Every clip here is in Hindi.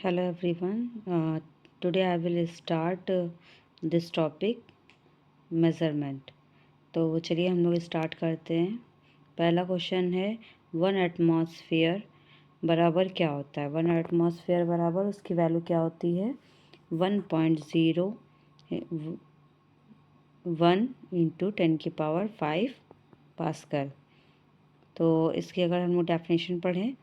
Hello everyone. Today I will start this topic measurement. तो चलिए हम लोग स्टार्ट करते हैं। पहला क्वेश्चन है वन एटमॉस्फेयर बराबर क्या होता है। वन एटमॉस्फेयर बराबर उसकी वैल्यू क्या होती है 1.01 इंटू 10⁵ पास्कल। तो इसकी अगर हम लोग डेफिनेशन पढ़ें,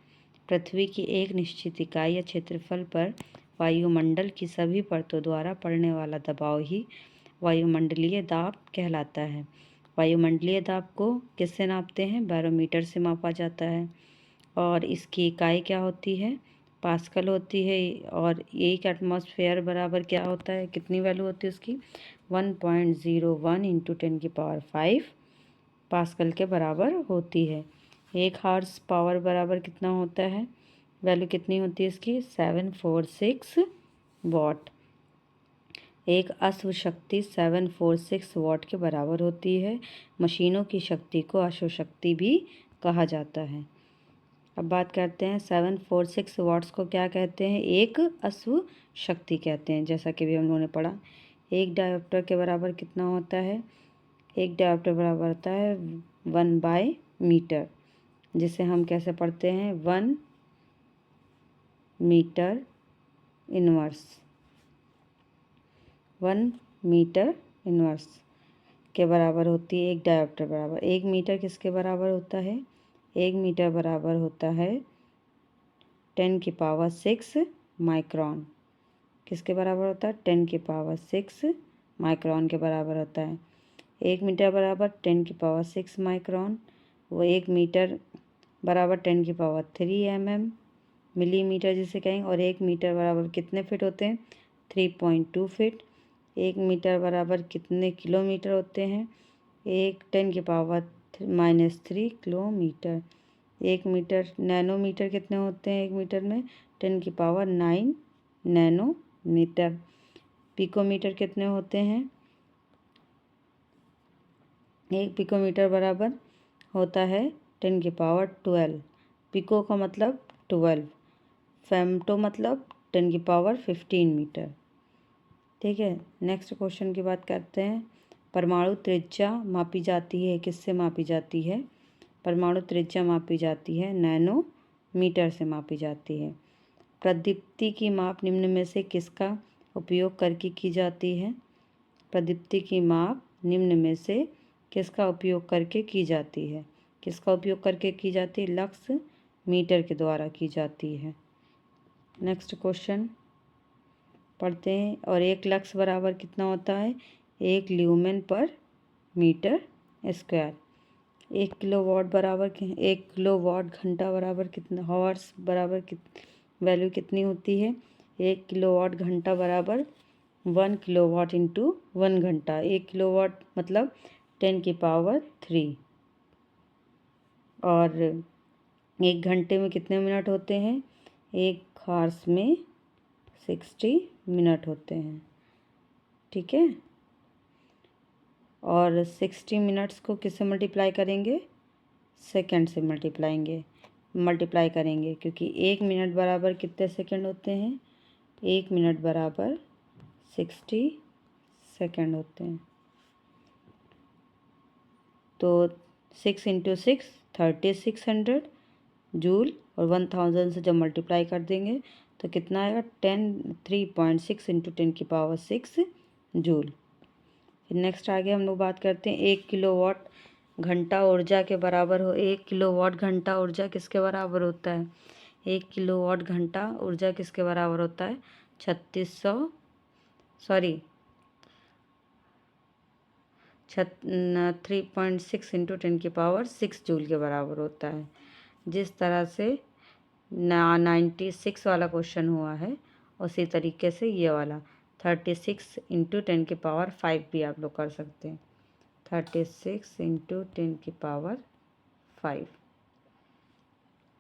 पृथ्वी की एक निश्चित इकाई या क्षेत्रफल पर वायुमंडल की सभी परतों द्वारा पड़ने वाला दबाव ही वायुमंडलीय दाब कहलाता है। वायुमंडलीय दाब को किससे नापते हैं? बैरोमीटर से मापा जाता है और इसकी इकाई क्या होती है? पास्कल होती है। और एक एटमॉस्फेयर बराबर क्या होता है, कितनी वैल्यू होती है उसकी? 1.01 इंटू 10⁵ पास्कल के बराबर होती है। एक हार्स पावर बराबर कितना होता है? वैल्यू कितनी होती है इसकी? 746 वाट। एक अश्व शक्ति 746 वाट के बराबर होती है। मशीनों की शक्ति को अश्व शक्ति भी कहा जाता है। अब बात करते हैं 746 वाट्स को क्या कहते हैं? एक अश्व शक्ति कहते हैं, जैसा कि भी हम लोगों ने पढ़ा। एक डायोप्टर के बराबर कितना होता है? एक डायोप्टर बराबर होता है 1/मीटर, जिसे हम कैसे पढ़ते हैं? 1 मीटर इनवर्स। 1 मीटर इनवर्स के बराबर होती है एक डायोप्टर बराबर। 1 मीटर किसके बराबर होता है? 1 मीटर बराबर होता है 10⁶ माइक्रोन। किसके बराबर होता है? 10⁶ माइक्रोन के बराबर होता है। 1 मीटर बराबर 10⁶ माइक्रोन, वो 1 मीटर बराबर 10⁻³ mm मिलीमीटर जिसे कहेंगे। और 1 मीटर बराबर कितने फिट होते हैं? 3.2 फिट। 1 मीटर बराबर कितने किलोमीटर होते हैं? 10⁻³ किलोमीटर। 1 मीटर नैनोमीटर कितने होते हैं? 1 मीटर में 10⁹ नैनोमीटर। पिकोमीटर कितने होते हैं? 1 पिकोमीटर बराबर होता है 10⁻12। पिको का मतलब 12, फेमटो मतलब 10⁻15 मीटर। ठीक है, नेक्स्ट क्वेश्चन की बात करते हैं। परमाणु त्रिज्या मापी जाती है, किससे मापी जाती है? परमाणु त्रिज्या मापी जाती है नैनोमीटर से मापी जाती है। प्रदीप्ति की माप निम्न में से किसका उपयोग करके की जाती है? प्रदीप्ति की माप निम्न में से किसका उपयोग करके की जाती है? किसका उपयोग करके की जाती है? लक्स मीटर के द्वारा की जाती है। नेक्स्ट क्वेश्चन पढ़ते हैं। और एक लक्स बराबर कितना होता है? 1 ल्यूमेन पर मीटर स्क्वायर। 1 किलोवाट बराबर 1 किलोवाट घंटा बराबर कितना? हॉर्स बराबर वैल्यू कितनी होती है? 1 किलोवाट घंटा बराबर 1 किलोवाट इंटू 1 घंटा। 1 किलोवाट मतलब 10⁻³ और 1 घंटे में कितने मिनट होते हैं? 1 हॉर्स में 60 मिनट होते हैं। ठीक है, और 60 मिनट्स को किससे मल्टीप्लाई करेंगे? सेकंड से मल्टीप्लाई करेंगे, क्योंकि 1 मिनट बराबर कितने सेकंड होते हैं? 1 मिनट बराबर 60 सेकंड होते हैं। तो 6 × 6 3600 जूल, और 1000 से जब मल्टीप्लाई कर देंगे तो कितना आएगा? 3.6 इंटू 10⁶ जूल। फिर नेक्स्ट आगे हम लोग बात करते हैं 1 किलोवाट घंटा ऊर्जा के बराबर हो। 1 किलोवाट घंटा ऊर्जा किसके बराबर होता है? 1 किलोवाट घंटा ऊर्जा किसके बराबर होता है? 3.6 इंटू 10⁶ जूल के बराबर होता है। जिस तरह से 96 वाला क्वेश्चन हुआ है, उसी तरीके से ये वाला 36 इंटू 10⁵ भी आप लोग कर सकते हैं। 36 इंटू 10⁵,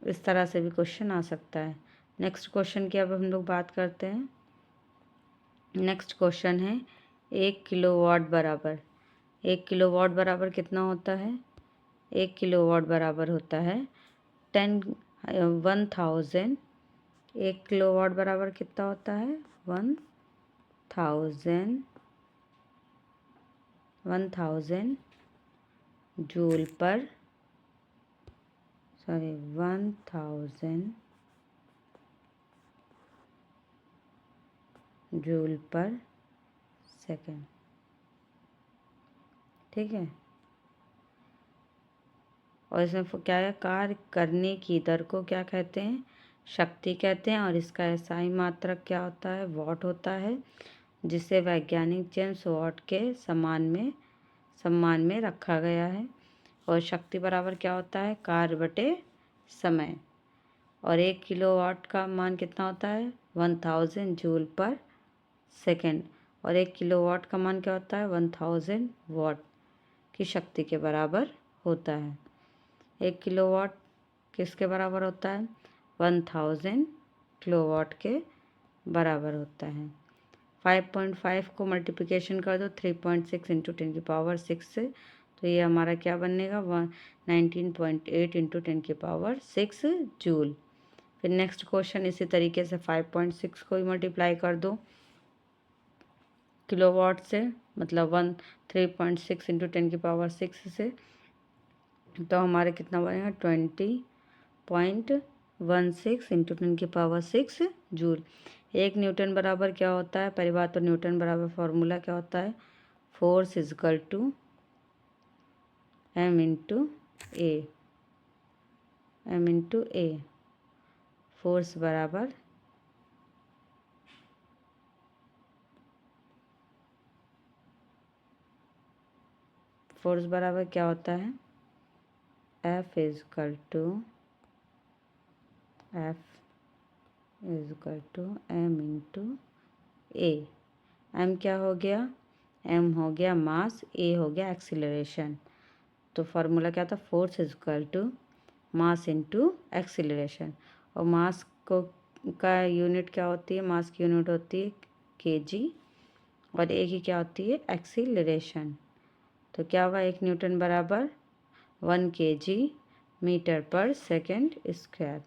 इस तरह से भी क्वेश्चन आ सकता है। नेक्स्ट क्वेश्चन की अब हम लोग बात करते हैं। नेक्स्ट क्वेश्चन है 1 किलोवाट बराबर। 1 किलोवाट बराबर कितना होता है? 1 किलोवाट बराबर होता है 1000 1 किलोवाट बराबर कितना होता है? 1000 जूल पर 1000 जूल पर सेकेंड। ठीक है। और इसमें क्या है? कार्य करने की दर को क्या कहते हैं? शक्ति कहते हैं। और इसका एसआई मात्रक क्या होता है? वॉट होता है, जिसे वैज्ञानिक जेम्स वॉट के सम्मान में रखा गया है। और शक्ति बराबर क्या होता है? कार्य बटे समय। और 1 किलोवाट का मान कितना होता है? 1000 जूल पर सेकेंड। और 1 किलोवाट का मान क्या होता है? 1000 वाट की शक्ति के बराबर होता है। 1 किलोवाट किसके बराबर होता है? 1000 किलोवाट के बराबर होता है। 5.5 को मल्टीप्लिकेशन कर दो 3.6 इंटू 10⁶ से, तो ये हमारा क्या बनेगा? 19.8 इंटू 10⁶ जूल। फिर नेक्स्ट क्वेश्चन इसी तरीके से 5.6 को भी मल्टीप्लाई कर दो किलोवाट से, मतलब 3.6 इंटू 10⁶ से, तो हमारे कितना बनेगा? 20.16 इंटू 10⁶ जूल। 1 न्यूटन बराबर क्या होता है? पहली बात तो न्यूटन बराबर फॉर्मूला क्या होता है? Force is equal to m into a. Force बराबर क्या होता है? F is equal to m into a. m क्या हो गया? m हो गया मास, a हो गया एक्सीलरेशन। तो फार्मूला क्या था? Force is equal to mass into acceleration. और मास को का यूनिट क्या होती है? मास की यूनिट होती है kg, और ए की क्या होती है? एक्सीलरेशन। तो क्या हुआ? 1 न्यूटन बराबर 1 kg मीटर पर सेकेंड स्क्वायर।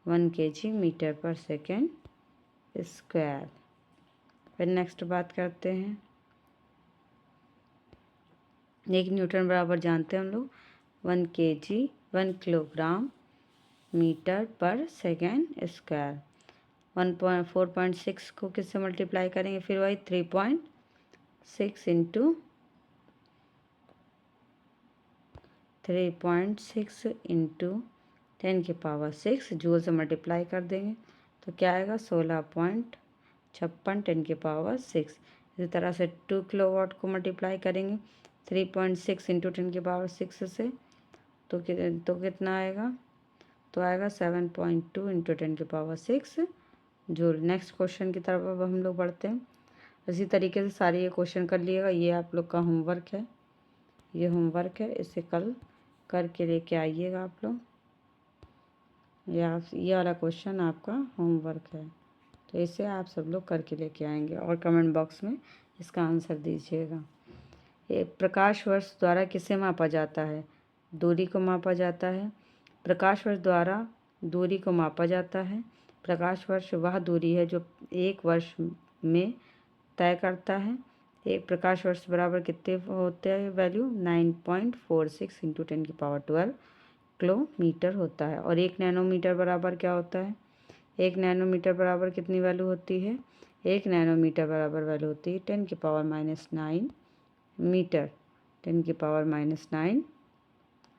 1 kg मीटर पर सेकेंड स्क्वायर। फिर नेक्स्ट बात करते हैं। 1 न्यूटन बराबर जानते हैं हम लोग 1 kg 1 किलोग्राम मीटर पर सेकेंड स्क्वायर। 4.6 को किससे मल्टीप्लाई करेंगे? फिर वही 3.6 इंटू 10⁶ जूल से मल्टीप्लाई कर देंगे, तो क्या आएगा? 16.56 10⁶। इसी तरह से 2 किलोवाट को मल्टीप्लाई करेंगे 3.6 इंटू 10⁶ से, तो कितना आएगा? तो आएगा 7.2 इंटू 10⁶ जूल। नेक्स्ट क्वेश्चन की तरफ अब हम लोग बढ़ते हैं। इसी तरीके से सारे ये क्वेश्चन कर लिएगा। ये आप लोग का होमवर्क है, इसे कल करके लेके आइएगा आप लोग। ये वाला क्वेश्चन आपका होमवर्क है, तो इसे आप सब लोग करके लेके आएंगे और कमेंट बॉक्स में इसका आंसर दीजिएगा। ये प्रकाश वर्ष द्वारा किसे मापा जाता है? दूरी को मापा जाता है। प्रकाश वर्ष द्वारा दूरी को मापा जाता है। प्रकाश वर्ष वह दूरी है जो 1 वर्ष में तय करता है। एक प्रकाश वर्ष बराबर कितने होते हैं? वैल्यू 9.46 इंटू 10⁻12 किलोमीटर होता है। और 1 नैनोमीटर बराबर क्या होता है? 1 नैनोमीटर बराबर कितनी वैल्यू होती है? 1 नैनोमीटर बराबर वैल्यू होती है 10⁻9 मीटर। 10⁻9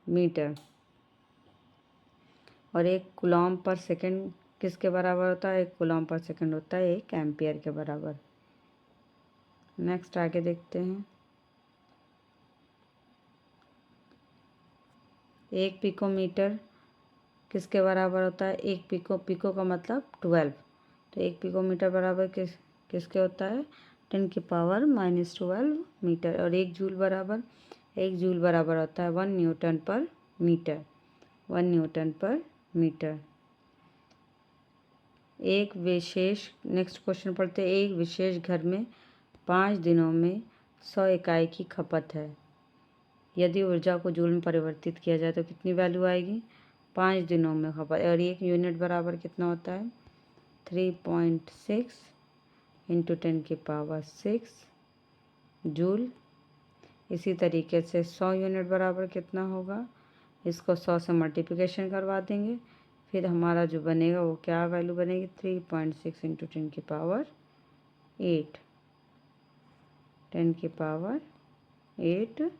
मीटर। और 1 कूलॉम पर सेकंड किसके बराबर होता है? 1 कूलॉम पर सेकंड होता है 1 एम्पियर के बराबर। नेक्स्ट आगे देखते हैं। 1 पिकोमीटर किसके बराबर होता है? 1 पिको का मतलब 12। तो 1 पिकोमीटर बराबर किसके होता है? 10⁻⁻12 मीटर। और 1 जूल बराबर होता है 1 न्यूटन पर मीटर। 1 न्यूटन पर मीटर। नेक्स्ट क्वेश्चन पढ़ते हैं। एक विशेष घर में 5 दिनों में 100 इकाई की खपत है। यदि ऊर्जा को जूल में परिवर्तित किया जाए तो कितनी वैल्यू आएगी? 5 दिनों में खपत। और 1 यूनिट बराबर कितना होता है? 3.6 इंटू 10⁶ जूल। इसी तरीके से 100 यूनिट बराबर कितना होगा, इसको 100 से मल्टीप्लिकेशन करवा देंगे, फिर हमारा जो बनेगा वो क्या वैल्यू बनेगी, 3.6 into 10⁸ 8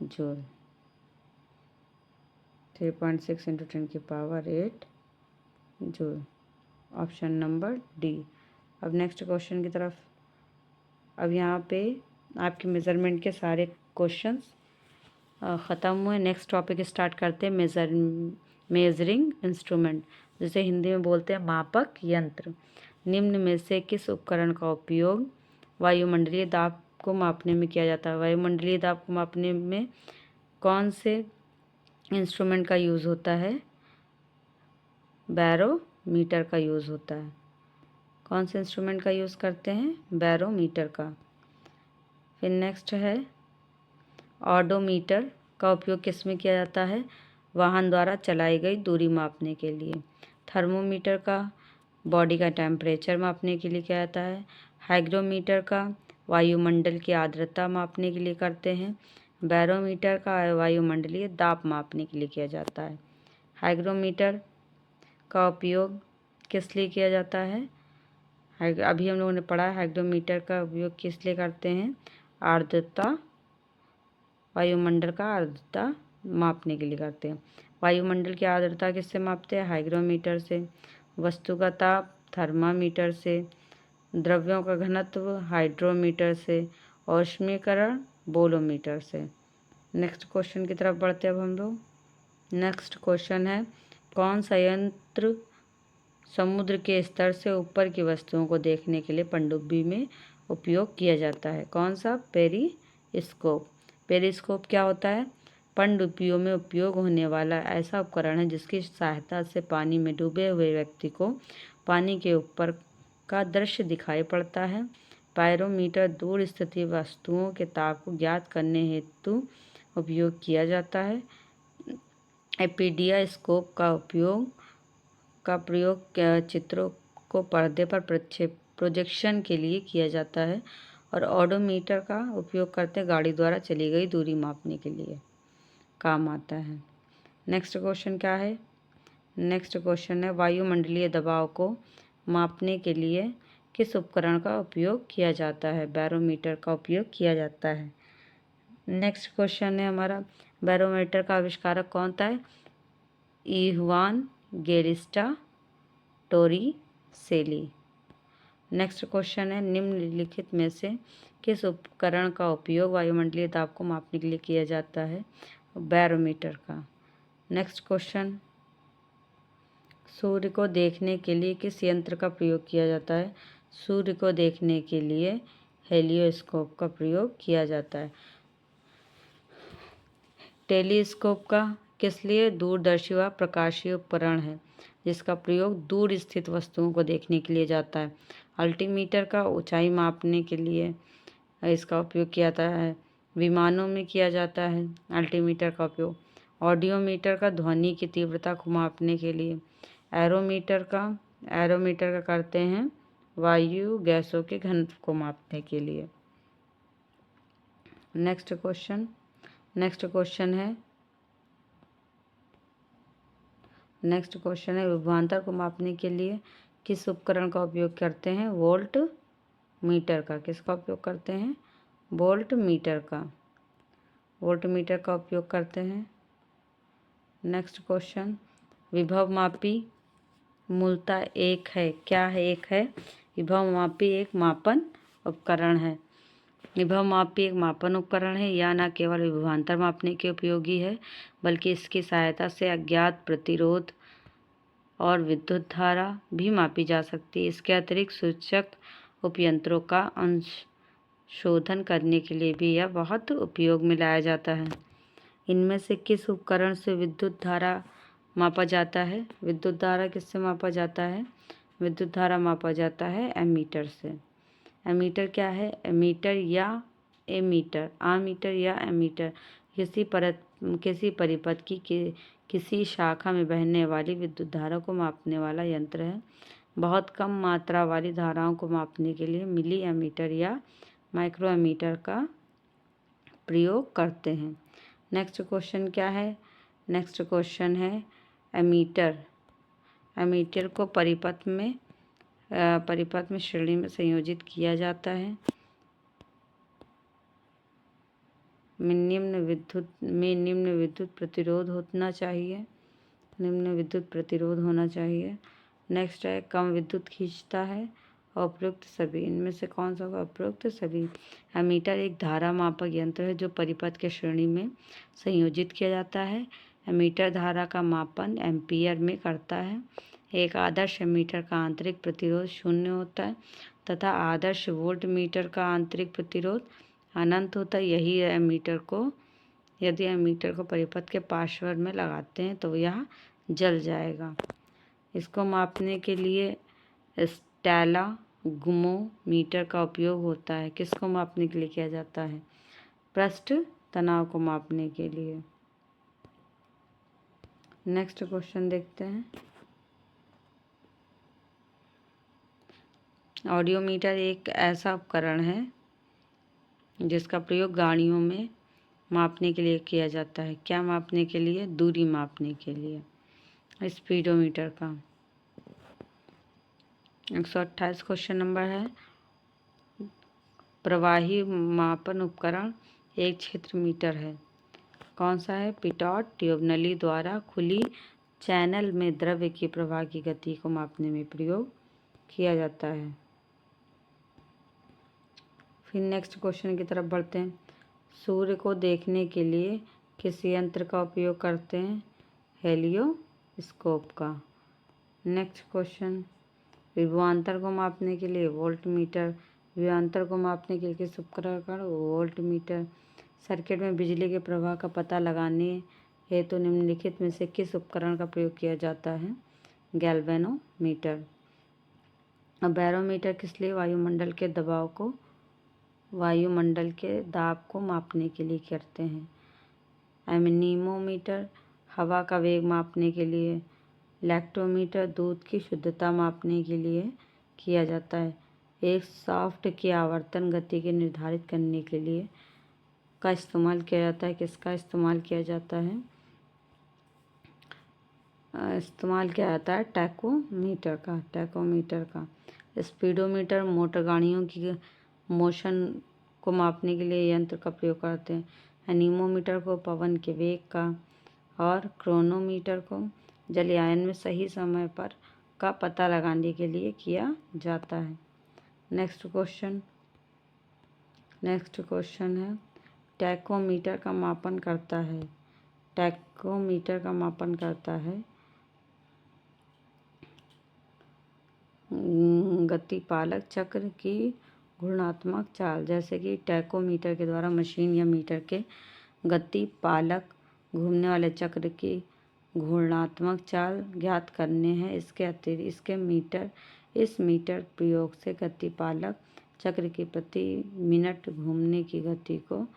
joule. 3.6 into 10⁸ joule, option number D. अब नेक्स्ट क्वेश्चन की तरफ। अब यहाँ पे आपके मेज़रमेंट के सारे क्वेश्चंस ख़त्म हुए। नेक्स्ट टॉपिक स्टार्ट करते हैं, मेजरिंग इंस्ट्रूमेंट, जिसे हिंदी में बोलते हैं मापक यंत्र। निम्न में से किस उपकरण का उपयोग वायुमंडलीय दाब को मापने में किया जाता है? वायुमंडलीय दाब को मापने में कौन से इंस्ट्रूमेंट का यूज़ होता है? बैरोमीटर का यूज़ होता है। कौन से इंस्ट्रूमेंट का यूज़ करते हैं? बैरोमीटर का। फिर नेक्स्ट है ऑडोमीटर का उपयोग किस में किया जाता है? वाहन द्वारा चलाई गई दूरी मापने के लिए। थर्मोमीटर का बॉडी का टेम्परेचर मापने के लिए किया जाता है। हाइग्रोमीटर का वायुमंडल की आर्द्रता मापने के लिए करते हैं। बैरोमीटर का वायुमंडलीय दाब मापने के लिए किया जाता है। हाइग्रोमीटर का उपयोग किस लिए किया जाता है? अभी हम लोगों ने पढ़ा है हाइग्रोमीटर का उपयोग किस लिए करते हैं? आर्द्रता, वायुमंडल का आर्द्रता मापने के लिए करते हैं। वायुमंडल की आर्द्रता किससे मापते हैं? हाइग्रोमीटर से। वस्तु का ताप थर्मामीटर से। द्रव्यों का घनत्व हाइड्रोमीटर से। औष्मीकरण बोलोमीटर से। नेक्स्ट क्वेश्चन की तरफ बढ़ते हैं अब हम लोग। नेक्स्ट क्वेश्चन है, कौन सा यंत्र समुद्र के स्तर से ऊपर की वस्तुओं को देखने के लिए पनडुब्बी में उपयोग किया जाता है? कौन सा? पेरिस्कोप। पेरिस्कोप क्या होता है? पनडुब्बियों में उपयोग होने वाला ऐसा उपकरण है जिसकी सहायता से पानी में डूबे हुए व्यक्ति को पानी के ऊपर का दृश्य दिखाई पड़ता है। पायरोमीटर दूर स्थित वस्तुओं के ताप को ज्ञात करने हेतु उपयोग किया जाता है। एपीडियास्कोप का प्रयोग चित्रों को पर्दे पर प्रोजेक्शन के लिए किया जाता है। और ऑडोमीटर का उपयोग करते गाड़ी द्वारा चली गई दूरी मापने के लिए काम आता है। नेक्स्ट क्वेश्चन क्या है? नेक्स्ट क्वेश्चन है, वायुमंडलीय दबाव को मापने के लिए किस उपकरण का उपयोग किया जाता है? बैरोमीटर का उपयोग किया जाता है। नेक्स्ट क्वेश्चन है हमारा, बैरोमीटर का आविष्कारक कौन था? Evangelista Torricelli. Next question है, निम्नलिखित में से किस उपकरण का उपयोग वायुमंडलीय दाब को मापने के लिए किया जाता है? बैरोमीटर का। नेक्स्ट क्वेश्चन, सूर्य को देखने के लिए किस यंत्र का प्रयोग किया जाता है? सूर्य को देखने के लिए हेलियोस्कोप का प्रयोग किया जाता है। टेलीस्कोप का किस लिए? दूरदर्शी व प्रकाशीय उपकरण है जिसका प्रयोग दूर स्थित वस्तुओं को देखने के लिए जाता है। अल्टीमीटर का ऊंचाई मापने के लिए इसका उपयोग किया जाता है। विमानों में किया जाता है अल्टीमीटर का उपयोग। ऑडियोमीटर का ध्वनि की तीव्रता को मापने के लिए। एरोमीटर का करते हैं वायु गैसों के घनत्व को मापने के लिए। नेक्स्ट क्वेश्चन है, विभवांतर को मापने के लिए किस उपकरण का उपयोग करते हैं? वोल्ट मीटर का। किसका उपयोग करते हैं? वोल्ट मीटर का उपयोग करते हैं। नेक्स्ट क्वेश्चन, विभवमापी मूलतः एक है। क्या है? एक है। विभवमापी एक मापन उपकरण है। विभवमापी एक मापन उपकरण है। यह न केवल विभवांतर मापने के उपयोगी है बल्कि इसकी सहायता से अज्ञात प्रतिरोध और विद्युत धारा भी मापी जा सकती है। इसके अतिरिक्त सूचक उपयंत्रों का अंशशोधन करने के लिए भी यह बहुत उपयोग में लाया जाता है। इनमें से किस उपकरण से विद्युत धारा मापा जाता है? विद्युत धारा किससे मापा जाता है? विद्युत धारा मापा जाता है एमीटर से। एमीटर क्या है? आमीटर या एमीटर किसी परिपथ की किसी शाखा में बहने वाली विद्युत धारा को मापने वाला यंत्र है बहुत कम मात्रा वाली धाराओं को मापने के लिए मिली एमीटर या माइक्रो एमीटर का प्रयोग करते हैं। नेक्स्ट क्वेश्चन क्या है? नेक्स्ट क्वेश्चन है एमीटर। एमीटर को परिपथ में श्रेणी में संयोजित किया जाता है। निम्न विद्युत प्रतिरोध होना चाहिए। नेक्स्ट है कम विद्युत खींचता है। उपयुक्त सभी। इनमें से कौन सा होगा? उपयुक्त सभी। एमीटर एक धारा मापक यंत्र है जो परिपथ के श्रेणी में संयोजित किया जाता है। एमीटर धारा का मापन एम्पीयर में करता है। एक आदर्श एमीटर का आंतरिक प्रतिरोध 0 होता है तथा आदर्श वोल्ट मीटर का आंतरिक प्रतिरोध अनंत होता है। यदि एमीटर को परिपथ के पार्श्व में लगाते हैं तो यह जल जाएगा। इसको मापने के लिए स्टेलागोमीटर का उपयोग होता है। किसको मापने के लिए किया जाता है? पृष्ठ तनाव को मापने के लिए। नेक्स्ट क्वेश्चन देखते हैं। ऑडियोमीटर एक ऐसा उपकरण है जिसका प्रयोग गाड़ियों में मापने के लिए किया जाता है। क्या मापने के लिए? दूरी मापने के लिए। स्पीडोमीटर का 128 क्वेश्चन नंबर है। प्रवाही मापन उपकरण एक क्षेत्र मीटर है। कौन सा है? पिटॉट ट्यूब नली द्वारा खुली चैनल में द्रव्य के प्रवाह की गति को मापने में प्रयोग किया जाता है। फिर नेक्स्ट क्वेश्चन की तरफ बढ़ते हैं। सूर्य को देखने के लिए किस यंत्र का उपयोग करते हैं? हेलियोस्कोप का। Next question. विभवांतर को मापने के लिए वोल्टमीटर। विभवांतर को मापने के लिए किस उपकरण का? वोल्टमीटर। सर्किट में बिजली के प्रवाह का पता लगाने हेतु निम्नलिखित में से किस उपकरण का प्रयोग किया जाता है? गैल्वेनोमीटर। बैरोमीटर किस लिए? वायुमंडल के दाब को मापने के लिए करते हैं। एनीमोमीटर हवा का वेग मापने के लिए। लैक्टोमीटर दूध की शुद्धता मापने के लिए किया जाता है। एक शाफ्ट की आवर्तन गति के निर्धारित करने के लिए का इस्तेमाल किया जाता है। किसका इस्तेमाल किया जाता है? टैकोमीटर का। स्पीडोमीटर मोटर गाड़ियों की मोशन को मापने के लिए यंत्र का प्रयोग करते हैं। एनीमोमीटर को पवन के वेग का और क्रोनोमीटर को जलयान में सही समय पर का पता लगाने के लिए किया जाता है। नेक्स्ट क्वेश्चन है टैकोमीटर का मापन करता है गतिपालक चक्र की घूर्णात्मक चाल। जैसे कि टैकोमीटर के द्वारा मशीन या मीटर के गतिपालक घूमने वाले चक्र की घूर्णात्मक चाल ज्ञात करने हैं। इस मीटर प्रयोग से गतिपालक चक्र की प्रति मिनट घूमने की गति को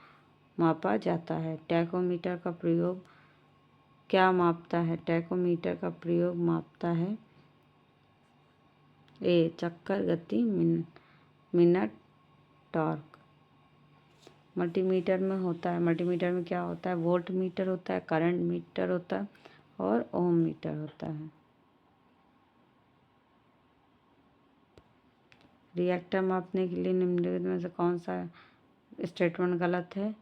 मापा जाता है। टैकोमीटर का प्रयोग क्या मापता है? टैकोमीटर का प्रयोग मापता है चक्कर गति मिनट टॉर्क। मल्टीमीटर में क्या होता है? वोल्ट मीटर होता है, करंट मीटर होता है और ओम मीटर होता है। रिएक्टर मापने के लिए निम्नलिखित में से कौन सा स्टेटमेंट गलत है?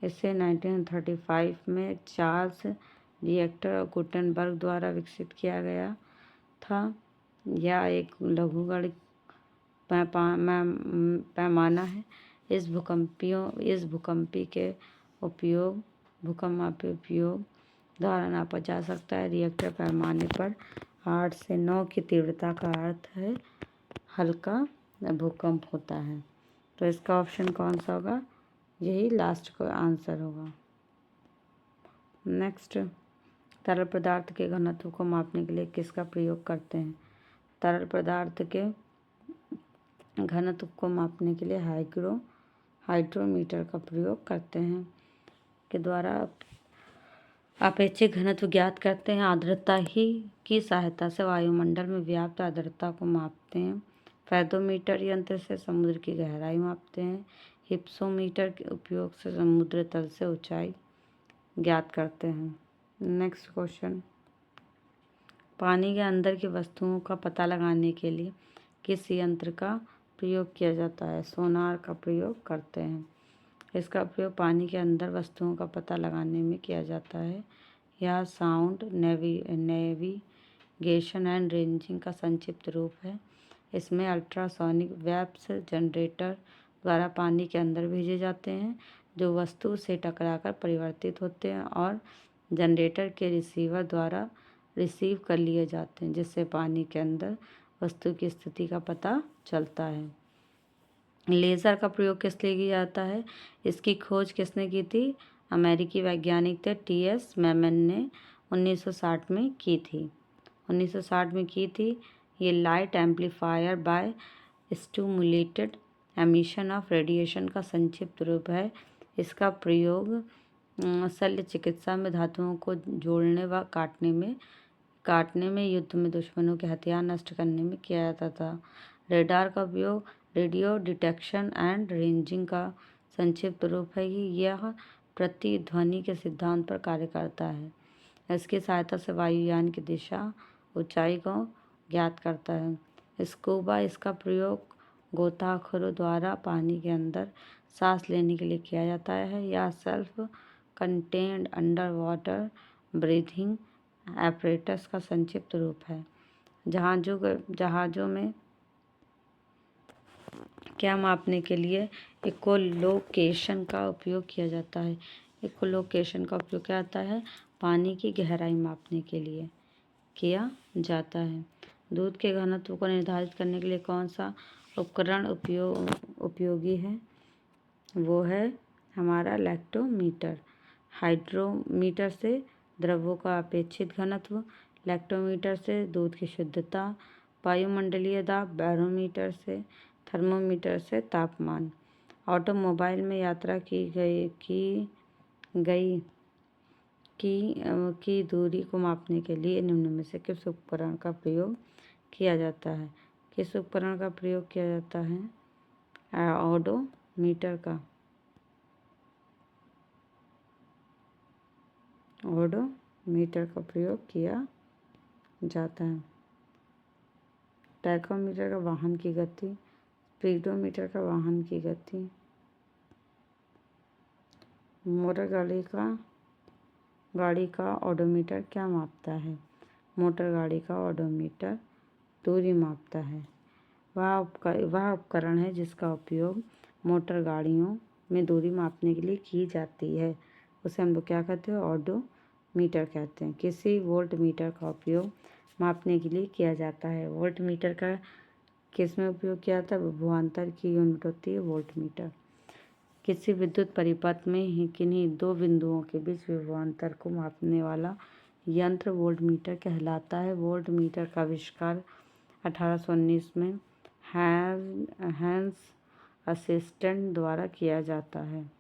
इसे 1935 में चार्ल्स रिएक्टर और गुटेनबर्ग द्वारा विकसित किया गया था। यह एक लघुगणित पैमाना है। इस भूकंपी के उपयोग द्वारा नापा जा सकता है। रिएक्टर पैमाने पर 8 से 9 की तीव्रता का अर्थ है हल्का भूकंप होता है। तो इसका ऑप्शन कौन सा होगा? यही लास्ट का आंसर होगा। नेक्स्ट, तरल पदार्थ के घनत्व को मापने के लिए किसका प्रयोग करते हैं? तरल पदार्थ के घनत्व को मापने के लिए हाइड्रोमीटर का प्रयोग करते हैं के द्वारा अपेक्षित घनत्व ज्ञात करते हैं। आर्द्रता ही की सहायता से वायुमंडल में व्याप्त आर्द्रता को मापते हैं। फेदोमीटर यंत्र से समुद्र की गहराई मापते हैं। हिप्सोमीटर के उपयोग से समुद्र तल से ऊंचाई ज्ञात करते हैं। नेक्स्ट क्वेश्चन, पानी के अंदर की वस्तुओं का पता लगाने के लिए किस यंत्र का प्रयोग किया जाता है? सोनार का प्रयोग करते हैं। इसका प्रयोग पानी के अंदर वस्तुओं का पता लगाने में किया जाता है। यह साउंड नेविगेशन एंड रेंजिंग का संक्षिप्त रूप है। इसमें अल्ट्रासोनिक वेव्स जनरेटर द्वारा पानी के अंदर भेजे जाते हैं, जो वस्तु से टकराकर परिवर्तित होते हैं और जनरेटर के रिसीवर द्वारा रिसीव कर लिए जाते हैं, जिससे पानी के अंदर वस्तु की स्थिति का पता चलता है। लेज़र का प्रयोग किस लिए किया जाता है? इसकी खोज किसने की थी? अमेरिकी वैज्ञानिक थे टी.एस. मैमन ने 1960 में की थी। 1960 में की थी। ये light amplifier by stimulated emission of radiation का संक्षिप्त रूप है। इसका प्रयोग शल्य चिकित्सा में धातुओं को जोड़ने व काटने में, युद्ध में दुश्मनों के हथियार नष्ट करने में किया जाता था। रेडार का उपयोग रेडियो डिटेक्शन एंड रेंजिंग का संक्षिप्त रूप है। यह प्रतिध्वनि के सिद्धांत पर कार्य करता है। इसकी सहायता से वायुयान की दिशा, ऊंचाई को ज्ञात करता है। स्कूबा, इसका प्रयोग गोताखोरों द्वारा पानी के अंदर सांस लेने के लिए किया जाता है। यह self contained under water breathing apparatus का संक्षिप्त रूप है। जहाज़ों में क्या मापने के लिए इकोलोकेशन का उपयोग किया जाता है? इकोलोकेशन का उपयोग क्या आता है? पानी की गहराई मापने के लिए किया जाता है। दूध के घनत्व को निर्धारित करने के लिए कौन सा उपकरण उपयोगी है? वो है हमारा लैक्टोमीटर। हाइड्रोमीटर से द्रवों का अपेक्षित घनत्व, लैक्टोमीटर से दूध की शुद्धता, वायुमंडलीय दाब, बैरोमीटर से, थर्मोमीटर से तापमान। ऑटोमोबाइल में यात्रा की दूरी को मापने के लिए निम्न में से किस उपकरण का प्रयोग किया जाता है? किस उपकरण का प्रयोग किया जाता है? ओडोमीटर का प्रयोग किया जाता है। टैकोमीटर का वाहन की गति, स्पीडोमीटर का वाहन की गति। मोटर गाड़ी का ओडोमीटर क्या मापता है? मोटर गाड़ी का ओडोमीटर दूरी मापता है। वह उपकरण है जिसका उपयोग मोटर गाड़ियों में दूरी मापने के लिए की जाती है। उसे हम लोग क्या कहते हैं? ओडोमीटर कहते हैं। किसी वोल्ट मीटर का उपयोग मापने के लिए किया जाता है। वोल्ट मीटर का किस में उपयोग किया जाता है? विभवांतर की यूनिट होती है वोल्ट मीटर। किसी विद्युत परिपथ में ही किन्हीं दो बिंदुओं के बीच विभवांतर को मापने वाला यंत्र वोल्टमीटर कहलाता है। वोल्टमीटर का आविष्कार 1819 में हैंस असिस्टेंट द्वारा किया जाता है।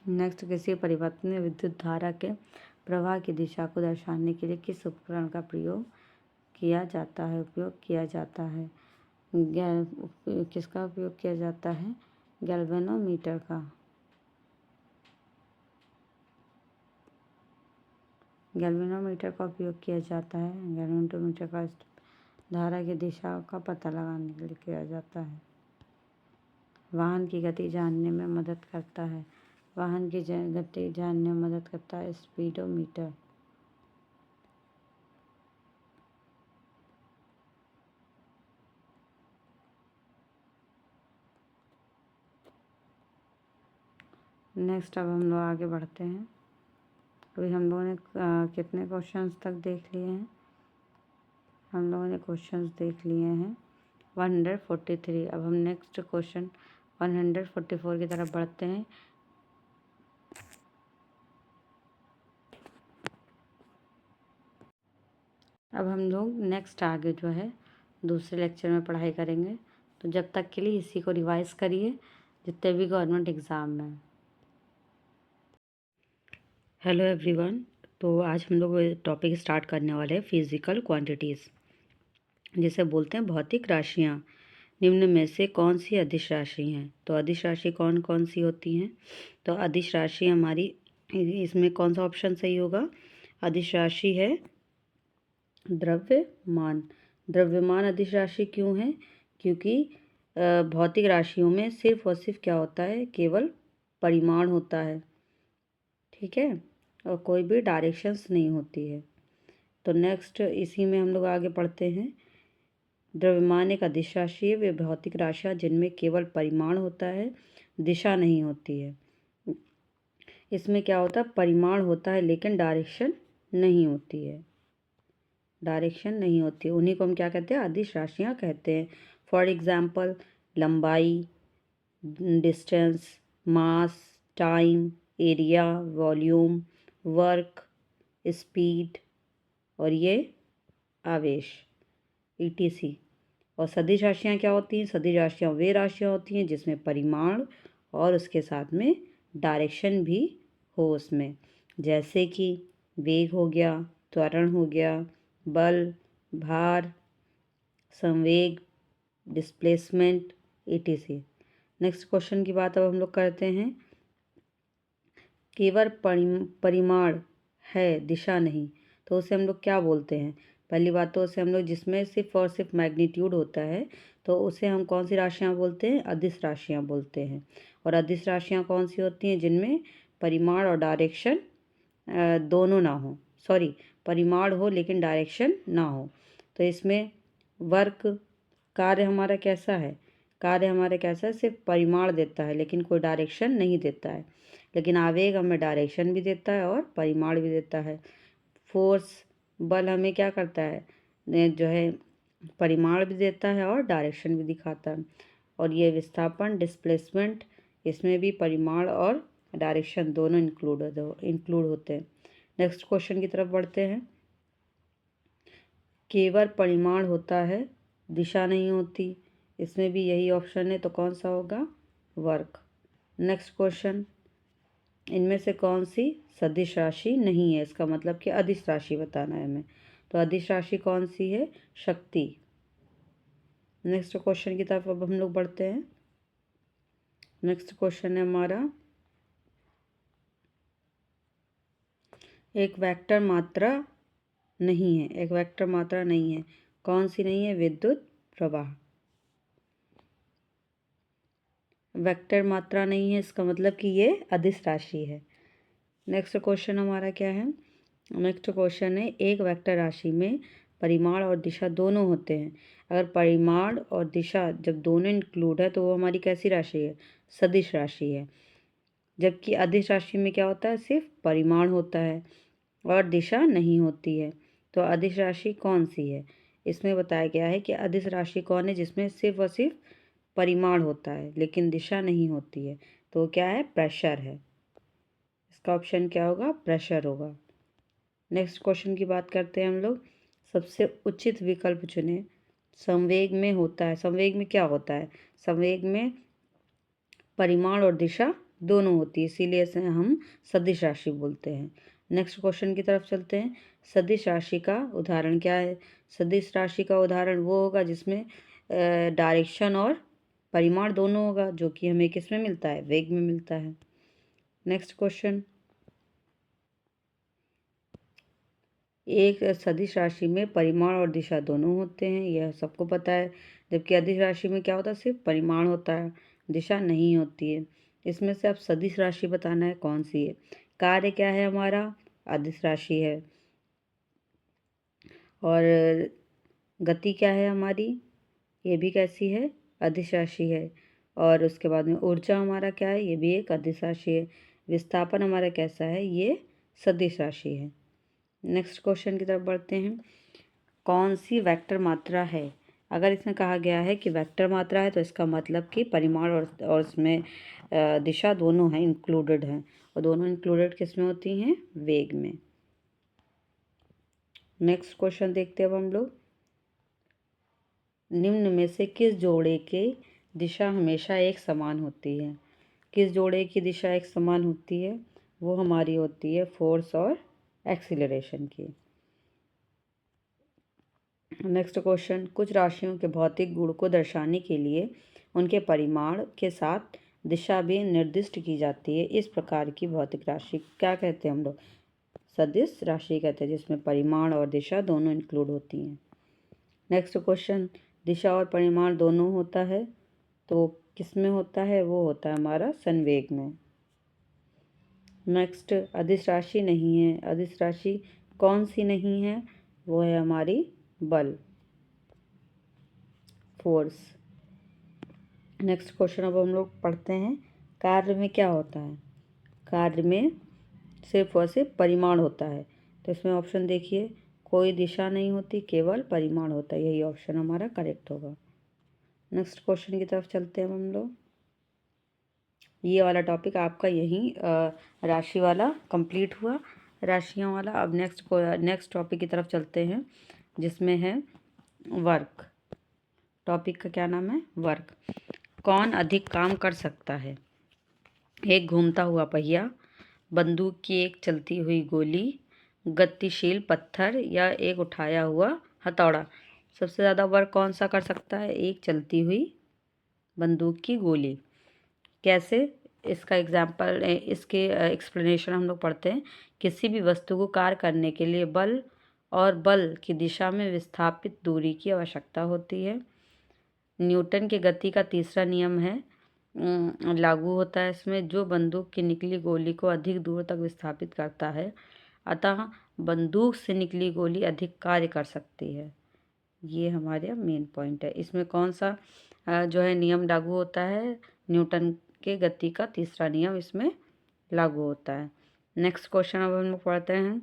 नेक्स्ट, किसी परिपथ में विद्युत धारा के प्रवाह की दिशा को दर्शाने के लिए किस उपकरण का उपयोग किया जाता है? किसका उपयोग किया जाता है? गैल्वेनोमीटर का। गैल्वेनोमीटर का उपयोग किया जाता है। गैल्वेनोमीटर का धारा की दिशा का पता लगाने के लिए किया जाता है। वाहन की गति जानने में मदद करता है। गति जानने में मदद करता है स्पीडोमीटर। नेक्स्ट, अब हम लोग आगे बढ़ते हैं। अभी हम लोगों ने कितने क्वेश्चंस तक देख लिए हैं? हम लोगों ने क्वेश्चंस देख लिए हैं 143। अब हम नेक्स्ट क्वेश्चन 144 की तरफ बढ़ते हैं। अब हम लोग नेक्स्ट आगे जो है दूसरे लेक्चर में पढ़ाई करेंगे। तो जब तक के लिए इसी को रिवाइज करिए जितने भी गवर्नमेंट एग्ज़ाम में। Hello everyone. तो आज हम लोग टॉपिक स्टार्ट करने वाले हैं फिजिकल क्वांटिटीज़, जिसे बोलते हैं भौतिक राशियाँ। निम्न में से कौन सी अदिश राशि हैं? तो अदिश राशि कौन कौन सी होती हैं? तो अदिश राशि हमारी, इसमें कौन सा ऑप्शन सही होगा? अदिश राशि है द्रव्यमान। द्रव्यमान अदिश राशि क्यों है? क्योंकि भौतिक राशियों में सिर्फ और सिर्फ क्या होता है? केवल परिमाण होता है, ठीक है, और कोई भी डायरेक्शंस नहीं होती है। तो नेक्स्ट इसी में हम लोग आगे पढ़ते हैं। द्रव्यमान एक अदिश राशि है, वे भौतिक राशियाँ जिनमें केवल परिमाण होता है, दिशा नहीं होती है। इसमें क्या होता है? परिमाण होता है लेकिन डायरेक्शन नहीं होती है, डायरेक्शन नहीं होती है। उन्हीं को हम क्या कहते हैं? अदिश राशियाँ कहते हैं। फॉर एग्जाम्पल, लंबाई, distance, mass, time, area, volume, work, speed, और ये आवेश, ETC। और सदिश राशियाँ क्या होती हैं? सदिश राशियाँ वे राशियाँ होती हैं जिसमें परिमाण और उसके साथ में डायरेक्शन भी हो उसमें, जैसे कि वेग हो गया, त्वरण हो गया, बल, भार, संवेग, डिस्प्लेसमेंट, ETC। नेक्स्ट क्वेश्चन की बात अब हम लोग करते हैं। केवल परिमाण है, दिशा नहीं, तो उसे हम लोग क्या बोलते हैं? पहली बात तो उसे हम लोग, जिसमें सिर्फ और सिर्फ मैग्नीट्यूड होता है, तो उसे हम कौन सी राशियाँ बोलते हैं? अदिश राशियाँ बोलते हैं। और अदिश राशियाँ कौन सी होती हैं? जिनमें परिमाण और डायरेक्शन दोनों ना हो, सॉरी, परिमाण हो लेकिन डायरेक्शन ना हो। तो इसमें वर्क, कार्य हमारा कैसा है? कार्य हमारा कैसा है? सिर्फ परिमाण देता है लेकिन कोई डायरेक्शन नहीं देता है। लेकिन आवेग हमें डायरेक्शन भी देता है और परिमाण भी देता है। फोर्स, बल हमें क्या करता है? जो है परिमाण भी देता है और डायरेक्शन भी दिखाता है। और ये विस्थापन, डिस्प्लेसमेंट, इसमें भी परिमाण और डायरेक्शन दोनों इंक्लूड होते हैं। नेक्स्ट क्वेश्चन की तरफ बढ़ते हैं। केवल परिमाण होता है, दिशा नहीं होती, इसमें भी यही ऑप्शन है, तो कौन सा होगा? वर्क। नेक्स्ट क्वेश्चन, इनमें से कौन सी सदिश राशि नहीं है? इसका मतलब कि अदिश राशि बताना है हमें। तो अदिश राशि कौन सी है? शक्ति। नेक्स्ट क्वेश्चन की तरफ अब हम लोग बढ़ते हैं। नेक्स्ट क्वेश्चन है हमारा, एक वेक्टर मात्रा नहीं है, एक वेक्टर मात्रा नहीं है, कौन सी नहीं है? विद्युत प्रवाह। वेक्टर मात्रा नहीं है, इसका मतलब कि ये अदिश राशि है। नेक्स्ट क्वेश्चन हमारा क्या है? नेक्स्ट क्वेश्चन है, एक वेक्टर राशि में परिमाण और दिशा दोनों होते हैं। अगर परिमाण और दिशा जब दोनों इंक्लूड है तो वो हमारी कैसी राशि है? सदिश राशि है। जबकि अदिश राशि में क्या होता है? सिर्फ परिमाण होता है और दिशा नहीं होती है। तो अदिश राशि कौन सी है? इसमें बताया गया है कि अदिश राशि कौन है? जिसमें सिर्फ और सिर्फ परिमाण होता है लेकिन दिशा नहीं होती है। तो क्या है? प्रेशर है। इसका ऑप्शन क्या होगा? प्रेशर होगा। नेक्स्ट क्वेश्चन की बात करते हैं हम लोग। सबसे उचित विकल्प चुनें। संवेग में होता है, संवेग में क्या होता है? संवेग में परिमाण और दिशा दोनों होती है, इसीलिए इसे हम सदिश राशि बोलते हैं। नेक्स्ट क्वेश्चन की तरफ चलते हैं। सदिश राशि का उदाहरण क्या है? सदिश राशि का उदाहरण वो होगा जिसमें डायरेक्शन और परिमाण दोनों होगा, जो कि हमें किस में मिलता है? वेग में मिलता है। नेक्स्ट क्वेश्चन, एक सदिश राशि में परिमाण और दिशा दोनों होते हैं, यह सबको पता है। जबकि अदिश राशि में क्या होता है? सिर्फ परिमाण होता है, दिशा नहीं होती है। इसमें से अब सदिश राशि बताना है कौन सी है। कार्य क्या है हमारा? अदिश राशि है। और गति क्या है हमारी? ये भी कैसी है? अदिश राशि है। और उसके बाद में ऊर्जा हमारा क्या है? ये भी एक अदिश राशि है। विस्थापन हमारा कैसा है? ये सदिश राशि है। नेक्स्ट क्वेश्चन की तरफ बढ़ते हैं। कौन सी वेक्टर मात्रा है? अगर इसमें कहा गया है कि वेक्टर मात्रा है तो इसका मतलब कि परिमाण और उसमें दिशा दोनों हैं, इंक्लूडेड हैं। और दोनों इंक्लूडेड किस में होती हैं? वेग में। नेक्स्ट क्वेश्चन देखते हैं अब हम लोग। निम्न में से किस जोड़े की दिशा हमेशा एक समान होती है? किस जोड़े की दिशा एक समान होती है? वो हमारी होती है फोर्स और एक्सीलरेशन की। नेक्स्ट क्वेश्चन, कुछ राशियों के भौतिक गुण को दर्शाने के लिए उनके परिमाण के साथ दिशा भी निर्दिष्ट की जाती है। इस प्रकार की भौतिक राशि क्या कहते हैं हम लोग? सदिश राशि कहते हैं, जिसमें परिमाण और दिशा दोनों इंक्लूड होती हैं। नेक्स्ट क्वेश्चन, दिशा और परिमाण दोनों होता है तो किस में होता है? वो होता है हमारा संवेग में। नेक्स्ट, अदिश राशि नहीं है। अदिश राशि कौन सी नहीं है? वो है हमारी बल, फोर्स। नेक्स्ट क्वेश्चन अब हम लोग पढ़ते हैं, कार्य में क्या होता है? कार्य में सिर्फ और सिर्फ परिमाण होता है। तो इसमें ऑप्शन देखिए, कोई दिशा नहीं होती, केवल परिमाण होता है। यही ऑप्शन हमारा करेक्ट होगा। नेक्स्ट क्वेश्चन की तरफ चलते हैं हम लोग। ये वाला टॉपिक आपका यही राशि वाला कंप्लीट हुआ, राशियों वाला। अब नेक्स्ट टॉपिक की तरफ चलते हैं, जिसमें है वर्क। टॉपिक का क्या नाम है? वर्क। कौन अधिक काम कर सकता है? एक घूमता हुआ पहिया, बंदूक की एक चलती हुई गोली, गतिशील पत्थर या एक उठाया हुआ हथौड़ा। सबसे ज़्यादा वर्क कौन सा कर सकता है? एक चलती हुई बंदूक की गोली। कैसे? इसका एग्जाम्पल, इसके एक्सप्लेनेशन हम लोग पढ़ते हैं। किसी भी वस्तु को कार्य करने के लिए बल और बल की दिशा में विस्थापित दूरी की आवश्यकता होती है। न्यूटन के गति का तीसरा नियम है लागू होता है इसमें, जो बंदूक की निकली गोली को अधिक दूर तक विस्थापित करता है, अतः बंदूक से निकली गोली अधिक कार्य कर सकती है। ये हमारे मेन पॉइंट है। इसमें कौन सा जो है नियम लागू होता है? न्यूटन के गति का तीसरा नियम इसमें लागू होता है। नेक्स्ट क्वेश्चन अब हम लोग पढ़ते हैं।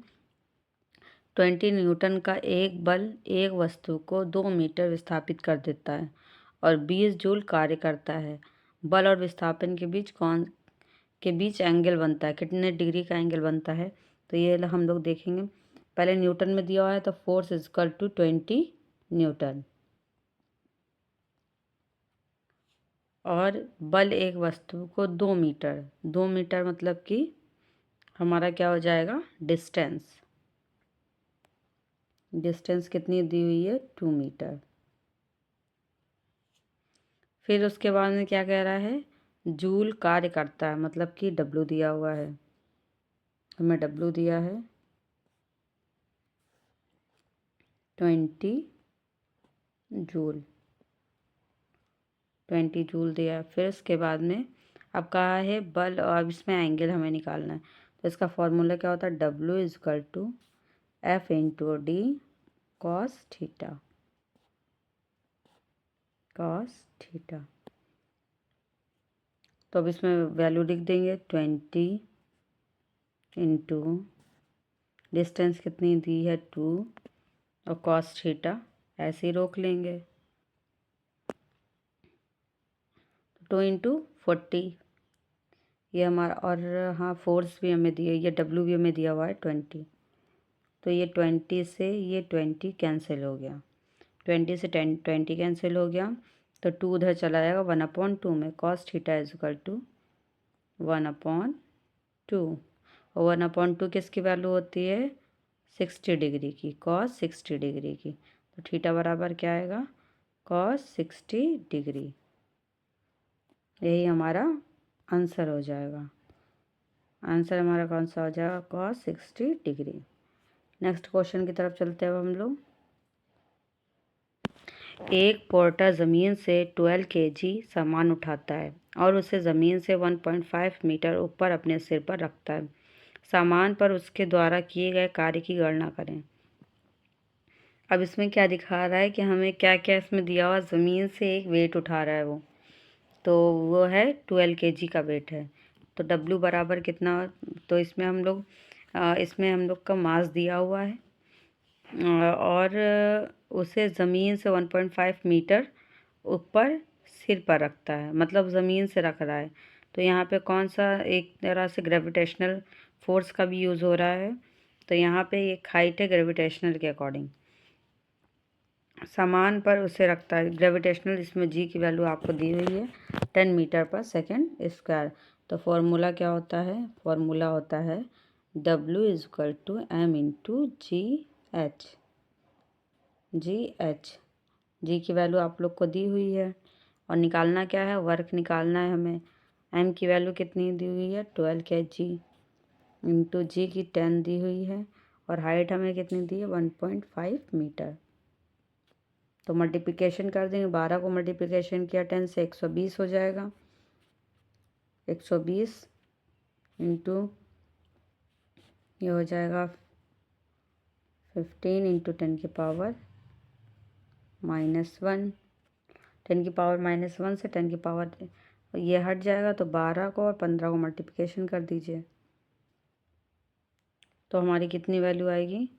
20 न्यूटन का एक बल एक वस्तु को 2 मीटर विस्थापित कर देता है और 20 जूल कार्य करता है। बल और विस्थापन के बीच एंगल बनता है, कितने डिग्री का एंगल बनता है? तो ये हम लोग देखेंगे। पहले न्यूटन में दिया हुआ है, तो force is equal to 20 newton, और बल एक वस्तु को 2 मीटर, 2 मीटर मतलब कि हमारा क्या हो जाएगा? डिस्टेंस। डिस्टेंस कितनी दी हुई है? 2 मीटर। फिर उसके बाद में क्या कह रहा है? जूल कार्य करता है, मतलब कि डब्लू दिया हुआ है, हमें डब्लू दिया है 20 जूल, 20 जूल दिया है। फिर उसके बाद में अब कहा है बल, और अब इसमें एंगल हमें निकालना है। तो इसका फॉर्मूला क्या होता है? W is equal to F into D cos theta, cos theta. तो अब इसमें वैल्यू लिख देंगे 20 इंटू डिस्टेंस कितनी दी है 2 और कॉस थीटा ऐसे ही रोक लेंगे, 2 इंटू 40 ये हमारा। और हाँ, फोर्स भी हमें दिया, ये डब्लू भी हमें दिया हुआ है 20। तो ये 20 से ये 20 कैंसिल हो गया, 20 से 20 कैंसिल हो गया, तो 2 उधर चला जाएगा 1/2 में। Cos theta is equal to 1/2, और 1/2 किसकी वैल्यू होती है? 60 डिग्री की, कॉस 60 डिग्री की। तो थीटा बराबर क्या आएगा? Cos 60 degree. यही हमारा आंसर हो जाएगा। आंसर हमारा कौन सा हो जाएगा? Cos 60 degree. नेक्स्ट क्वेश्चन की तरफ चलते हैं हम लोग। एक पोर्टर ज़मीन से 12 kg सामान उठाता है और उसे ज़मीन से 1.5 मीटर ऊपर अपने सिर पर रखता है। सामान पर उसके द्वारा किए गए कार्य की गणना करें। अब इसमें क्या दिखा रहा है कि हमें क्या क्या इसमें दिया हुआ? ज़मीन से एक वेट उठा रहा है वो, तो वो है 12 kg का वेट है। तो W बराबर कितना? तो इसमें हम लोग का मास दिया हुआ है, और उसे ज़मीन से 1.5 मीटर ऊपर सिर पर रखता है, मतलब ज़मीन से रख रहा है। तो यहाँ पे कौन सा? एक तरह से ग्रेविटेशनल फोर्स का भी यूज़ हो रहा है। तो यहाँ पे एक हाइट है ग्रेविटेशनल के अकॉर्डिंग, सामान पर उसे रखता है। ग्रेविटेशनल, इसमें जी की वैल्यू आपको दी हुई है 10 मीटर पर सेकेंड स्क्वायर। तो फॉर्मूला क्या होता है? फॉर्मूला होता है W is equal to M into GH। G की वैल्यू आप लोग को दी हुई है और निकालना क्या है? वर्क निकालना है हमें। M की वैल्यू कितनी दी हुई है? 12 kg इंटू जी की 10 दी हुई है और हाइट हमें कितनी दी है? 1.5 मीटर। तो मल्टीप्लिकेशन कर देंगे, 12 को मल्टीप्लिकेशन किया 10 से 120 हो जाएगा। 120 इंटू ये हो जाएगा 15 इंटू 10 की पावर -1। 10 की पावर -1 से 10 की पावर ये हट जाएगा, तो 12 को और 15 को मल्टीप्लिकेशन कर दीजिए। तो हमारी कितनी वैल्यू आएगी?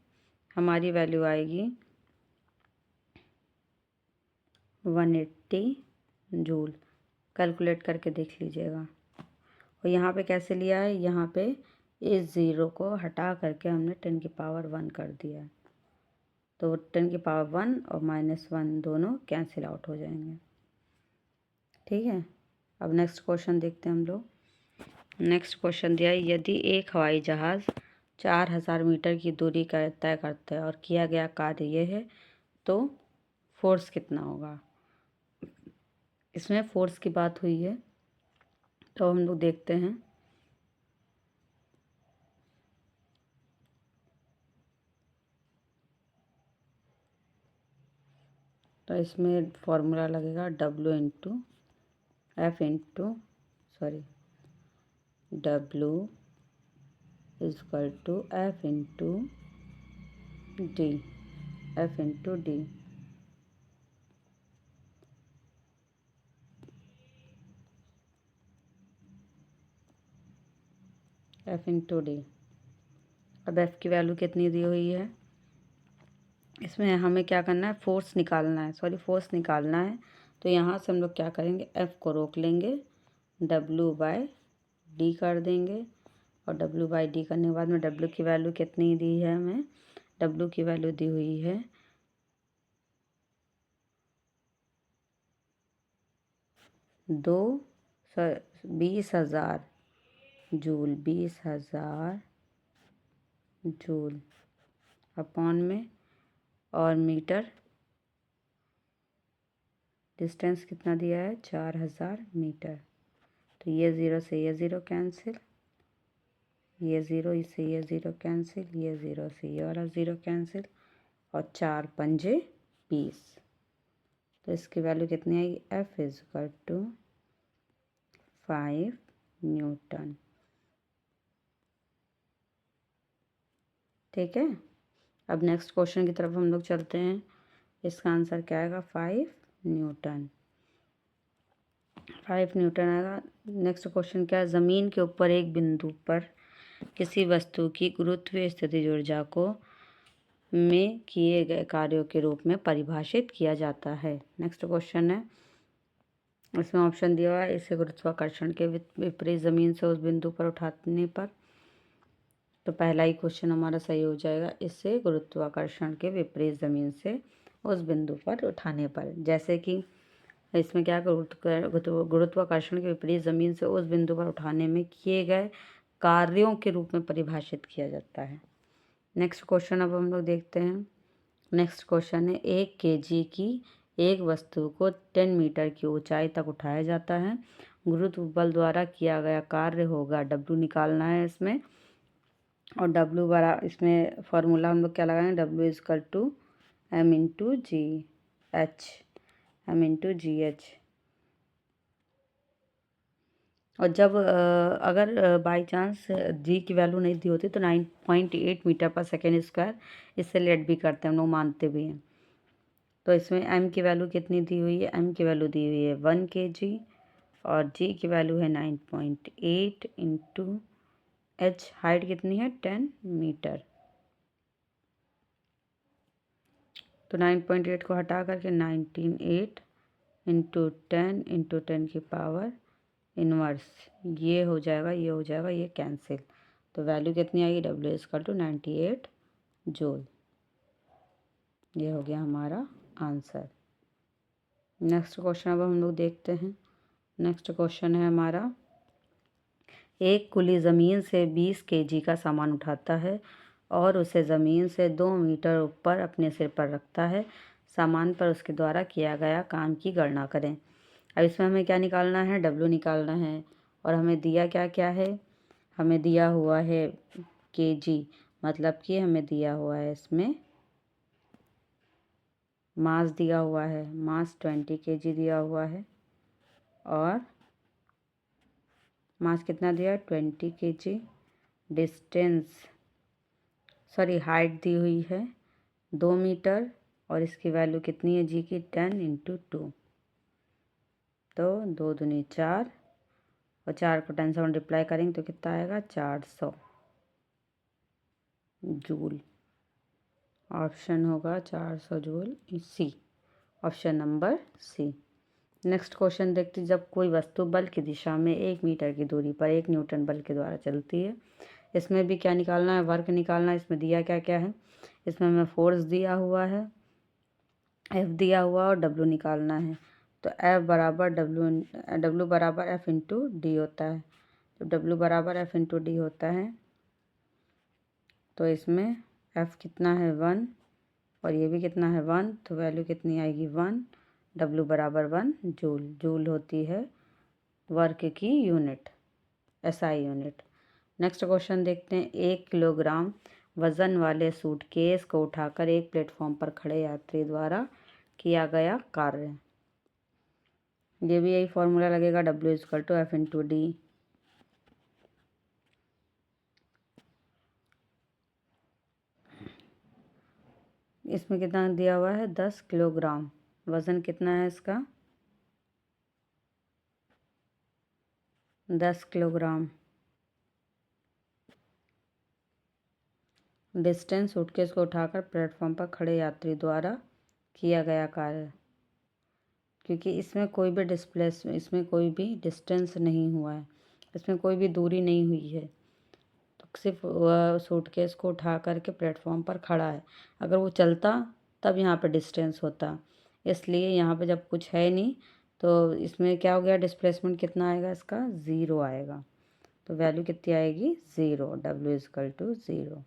हमारी वैल्यू आएगी 180 जूल। कैलकुलेट करके देख लीजिएगा। और यहाँ पे कैसे लिया है? यहाँ पे इस ज़ीरो को हटा करके हमने 10 की पावर 1 कर दिया है। तो 10 की पावर 1 और -1 दोनों कैंसिल आउट हो जाएंगे। ठीक है, अब नेक्स्ट क्वेश्चन देखते हैं हम लोग। नेक्स्ट क्वेश्चन दिया है, यदि एक हवाई जहाज़ 4000 मीटर की दूरी का तय करता है और किया गया कार्य ये है, तो फोर्स कितना होगा? इसमें फोर्स की बात हुई है, तो हम लोग देखते हैं। तो इसमें फॉर्मूला लगेगा W into F into W is equal to F into D. F into D. F into D. अब F की वैल्यू कितनी दी हुई है? इसमें हमें क्या करना है? फोर्स निकालना है, फोर्स निकालना है। तो यहाँ से हम लोग क्या करेंगे? F को रोक लेंगे, W/D कर देंगे और W/D करने के बाद में W की वैल्यू कितनी दी है हमें? W की वैल्यू दी हुई है 20,000 जूल। 20,000 जूल अपॉन में, और मीटर डिस्टेंस कितना दिया है? 4000 मीटर। तो ये ज़ीरो से ये ज़ीरो कैंसिल, ये ज़ीरो से ये ज़ीरो कैंसिल, ये ज़ीरो से ये वाला ज़ीरो कैंसिल, और 4 पंजे 20। तो इसकी वैल्यू कितनी आएगी? F is equal to 5 newton. ठीक है, अब नेक्स्ट क्वेश्चन की तरफ हम लोग चलते हैं। इसका आंसर क्या आएगा? 5 न्यूटन। 5 न्यूटन आएगा। नेक्स्ट क्वेश्चन क्या है? ज़मीन के ऊपर एक बिंदु पर किसी वस्तु की गुरुत्वीय स्थितिज ऊर्जा को में किए गए कार्यों के रूप में परिभाषित किया जाता है। नेक्स्ट क्वेश्चन है, इसमें ऑप्शन दिया हुआ है, इसे गुरुत्वाकर्षण के विपरीत ज़मीन से उस बिंदु पर उठाने पर। तो पहला ही क्वेश्चन हमारा सही हो जाएगा, इससे गुरुत्वाकर्षण के विपरीत ज़मीन से उस बिंदु पर उठाने पर। जैसे कि इसमें क्या, गुरुत्वाकर्षण के विपरीत ज़मीन से उस बिंदु पर उठाने में किए गए कार्यों के रूप में परिभाषित किया जाता है। नेक्स्ट क्वेश्चन अब हम लोग देखते हैं। नेक्स्ट क्वेश्चन है, 1 kg की एक वस्तु को 10 मीटर की ऊंचाई तक उठाया जाता है। गुरुत्व बल द्वारा किया गया कार्य होगा, W निकालना है इसमें। और W बड़ा, इसमें फॉर्मूला हम लोग क्या लगाएंगे? W is equal to M into GH। M into GH। और जब अगर बाई चांस जी की वैल्यू नहीं दी होती तो 9.8 मीटर पर सेकेंड स्क्वायर इससे लेट भी करते हैं, हम लोग मानते भी हैं। तो इसमें M की वैल्यू कितनी दी हुई है? M की वैल्यू दी हुई है 1 kg और G की वैल्यू है 9.8 इंटू H। हाइट कितनी है? 10 मीटर। तो 9.8 को हटा करके 19.8 इंटू 10 की पावर इनवर्स, ये हो जाएगा, ये हो जाएगा, ये कैंसिल। तो वैल्यू कितनी आएगी? W is equal to 98 joule. ये हो गया हमारा आंसर। नेक्स्ट क्वेश्चन अब हम लोग देखते हैं। नेक्स्ट क्वेश्चन है हमारा, एक कुली ज़मीन से 20 केजी का सामान उठाता है और उसे ज़मीन से 2 मीटर ऊपर अपने सिर पर रखता है। सामान पर उसके द्वारा किया गया काम की गणना करें। अब इसमें हमें क्या निकालना है? डब्ल्यू निकालना है। और हमें दिया क्या क्या है? हमें दिया हुआ है केजी, मतलब कि हमें दिया हुआ है इसमें मास दिया हुआ है। मास 20 केजी दिया हुआ है और मास कितना दिया है? 20 केजी। हाइट दी हुई है 2 मीटर और इसकी वैल्यू कितनी है जी की? 10 × 2, तो 2 दूनी 4 और 4 को 10 से मल्टीप्लाई करेंगे तो कितना आएगा? 400 जूल। ऑप्शन होगा 400 joule, C, option number C. Next question देखते हैं। जब कोई वस्तु बल की दिशा में 1 मीटर की दूरी पर 1 न्यूटन बल के द्वारा चलती है, इसमें भी क्या निकालना है? वर्क निकालना है। इसमें दिया क्या क्या है? इसमें हमें फोर्स दिया हुआ है, एफ दिया हुआ और डब्ल्यू निकालना है। तो एफ बराबर डब्ल्यू बराबर एफ इंटू डी होता है। जब डब्ल्यू बराबर एफ इंटू डी होता है तो इसमें एफ कितना है? 1 और ये भी कितना है? 1, तो वैल्यू कितनी आएगी? 1। डब्ल्यू बराबर 1 जूल। जूल होती है वर्क की unit, SI unit. Next question देखते हैं। 1 किलोग्राम वजन वाले सूटकेस को उठाकर एक प्लेटफॉर्म पर खड़े यात्री द्वारा किया गया कार्य। ये भी यही फॉर्मूला लगेगा, W is equal to F into D. इसमें कितना दिया हुआ है? 10 किलोग्राम। वजन कितना है इसका? 10 किलोग्राम। डिस्टेंस सूटकेस को उठाकर प्लेटफॉर्म पर खड़े यात्री द्वारा किया गया कार्य। क्योंकि इसमें कोई भी डिस्टेंस नहीं हुआ है, इसमें कोई भी दूरी नहीं हुई है, तो सिर्फ वह सूटकेस को उठा करके प्लेटफॉर्म पर खड़ा है। अगर वो चलता तब यहाँ पे डिस्टेंस होता, इसलिए यहाँ पे जब कुछ है नहीं तो इसमें क्या हो गया? डिस्प्लेसमेंट कितना आएगा इसका? 0 आएगा। तो वैल्यू कितनी आएगी? 0। डब्ल्यू इजकल टू 0,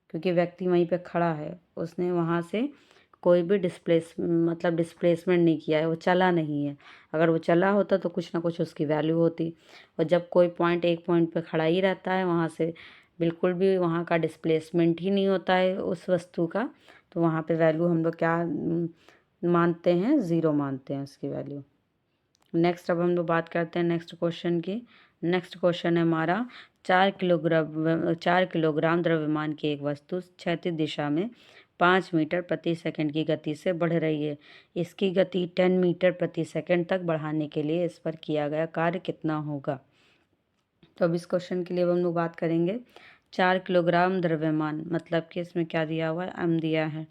क्योंकि व्यक्ति वहीं पे खड़ा है, उसने वहाँ से कोई भी डिस्प्लेसमेंट नहीं किया है, वो चला नहीं है। अगर वो चला होता तो कुछ ना कुछ उसकी वैल्यू होती। और जब कोई एक पॉइंट पे खड़ा ही रहता है, वहाँ से बिल्कुल भी वहाँ का डिस्प्लेसमेंट ही नहीं होता है उस वस्तु का, तो वहाँ पे वैल्यू हम लोग क्या मानते हैं? 0 मानते हैं उसकी वैल्यू। नेक्स्ट अब हम लोग बात करते हैं नेक्स्ट क्वेश्चन की। नेक्स्ट क्वेश्चन है हमारा 4 किलोग्राम द्रव्यमान की एक वस्तु क्षैतिज दिशा में 5 मीटर प्रति सेकंड की गति से बढ़ रही है। इसकी गति 10 मीटर प्रति सेकंड तक बढ़ाने के लिए इस पर किया गया कार्य कितना होगा? तो अब इस क्वेश्चन के लिए हम लोग बात करेंगे। 4 किलोग्राम द्रव्यमान, मतलब कि इसमें क्या दिया हुआ है? एम दिया है।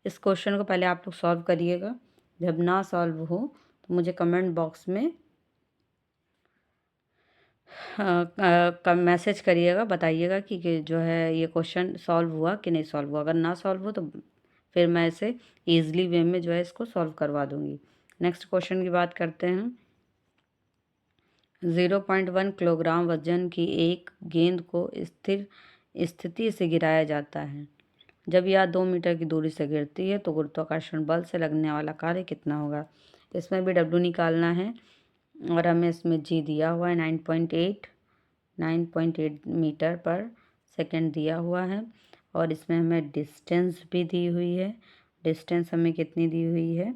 इस क्वेश्चन को पहले आप लोग सॉल्व करिएगा। जब ना सॉल्व हो तो मुझे कमेंट बॉक्स में मैसेज करिएगा, बताइएगा कि जो है ये क्वेश्चन सॉल्व हुआ कि नहीं सॉल्व हुआ। अगर ना सॉल्व हो तो फिर मैं इसे ईजिली वे में जो है इसको सॉल्व करवा दूंगी। नेक्स्ट क्वेश्चन की बात करते हैं। 0.1 किलोग्राम वजन की एक गेंद को स्थिर स्थिति से गिराया जाता है। जब यह 2 मीटर की दूरी से गिरती है तो गुरुत्वाकर्षण बल से लगने वाला कार्य कितना होगा? इसमें भी डब्ल्यू निकालना है और हमें इसमें जी दिया हुआ है 9.8 मीटर पर सेकंड दिया हुआ है और इसमें हमें डिस्टेंस भी दी हुई है। डिस्टेंस हमें कितनी दी हुई है?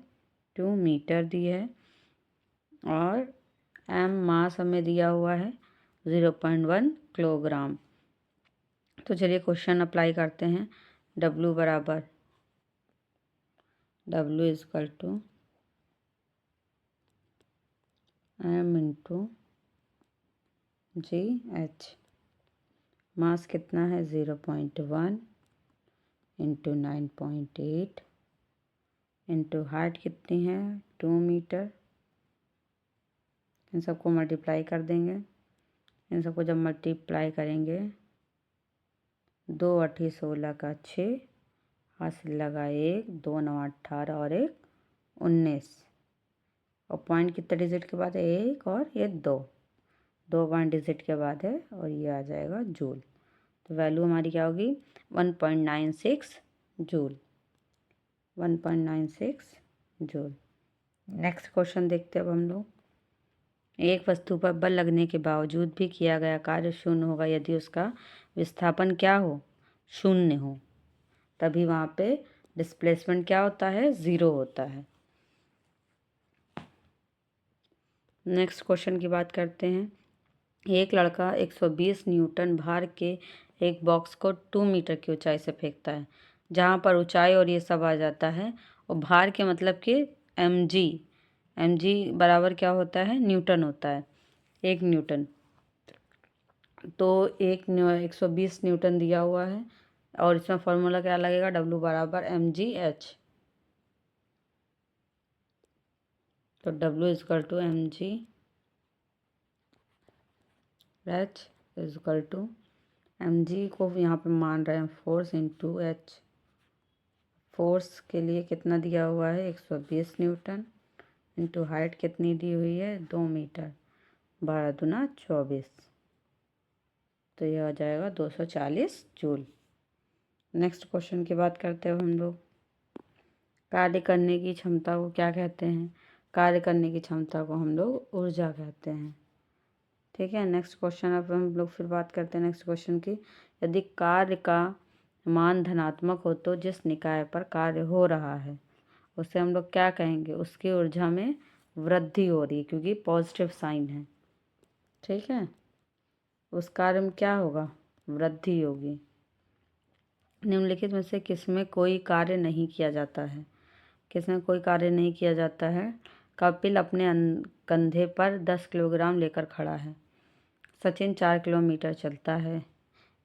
2 मीटर दी है और एम मास हमें दिया हुआ है 0.1 किलोग्राम। तो चलिए क्वेश्चन अप्लाई करते हैं। W is equal to M into G H. Mass कितना है? 0.1 इंटू 9.8 इंटू हाइट कितनी है? 2 मीटर। इन सबको मल्टीप्लाई कर देंगे। इन सबको जब मल्टीप्लाई करेंगे 2 8 16 का 6, हासिल लगा 1, 2 9 18 और 1 19 और पॉइंट कितने डिजिट के बाद? 1 और ये 2, 2 पॉइंट डिजिट के बाद है और ये आ जाएगा जूल। तो वैल्यू हमारी क्या होगी 1.96 जूल, 1.96 जूल। नेक्स्ट क्वेश्चन देखते हैं अब हम लोग। एक वस्तु पर बल लगने के बावजूद भी किया गया कार्य शून्य होगा यदि उसका विस्थापन क्या हो, शून्य हो। तभी वहाँ पे डिस्प्लेसमेंट क्या होता है, 0 होता है। नेक्स्ट क्वेश्चन की बात करते हैं। एक लड़का 120 न्यूटन भार के एक बॉक्स को 2 मीटर की ऊंचाई से फेंकता है। जहाँ पर ऊंचाई और ये सब आ जाता है और भार के मतलब कि mg बराबर क्या होता है, न्यूटन होता है, 1 न्यूटन। तो 120 न्यूटन दिया हुआ है और इसमें फॉर्मूला क्या लगेगा, W बराबर mgh। तो W is equal to mgh is equal to mg को यहाँ पे मान रहे हैं फोर्स इंटू h। फोर्स के लिए कितना दिया हुआ है 120 न्यूटन इंटू हाइट कितनी दी हुई है 2 मीटर, 12 दूना 24, तो यह आ जाएगा 240 जूल। नेक्स्ट क्वेश्चन की बात करते हैं हम लोग। कार्य करने की क्षमता को क्या कहते हैं, कार्य करने की क्षमता को हम लोग ऊर्जा कहते हैं। ठीक है, नेक्स्ट क्वेश्चन अब हम लोग फिर बात करते हैं नेक्स्ट क्वेश्चन की। यदि कार्य का मान धनात्मक हो तो जिस निकाय पर कार्य हो रहा है उसे हम लोग क्या कहेंगे, उसकी ऊर्जा में वृद्धि हो रही है क्योंकि पॉजिटिव साइन है। ठीक है, उस कार्य में क्या होगा, वृद्धि होगी। निम्नलिखित में से किसमें कोई कार्य नहीं किया जाता है, किसमें कोई कार्य नहीं किया जाता है। कपिल अपने कंधे पर 10 किलोग्राम लेकर खड़ा है। सचिन 4 किलोमीटर चलता है।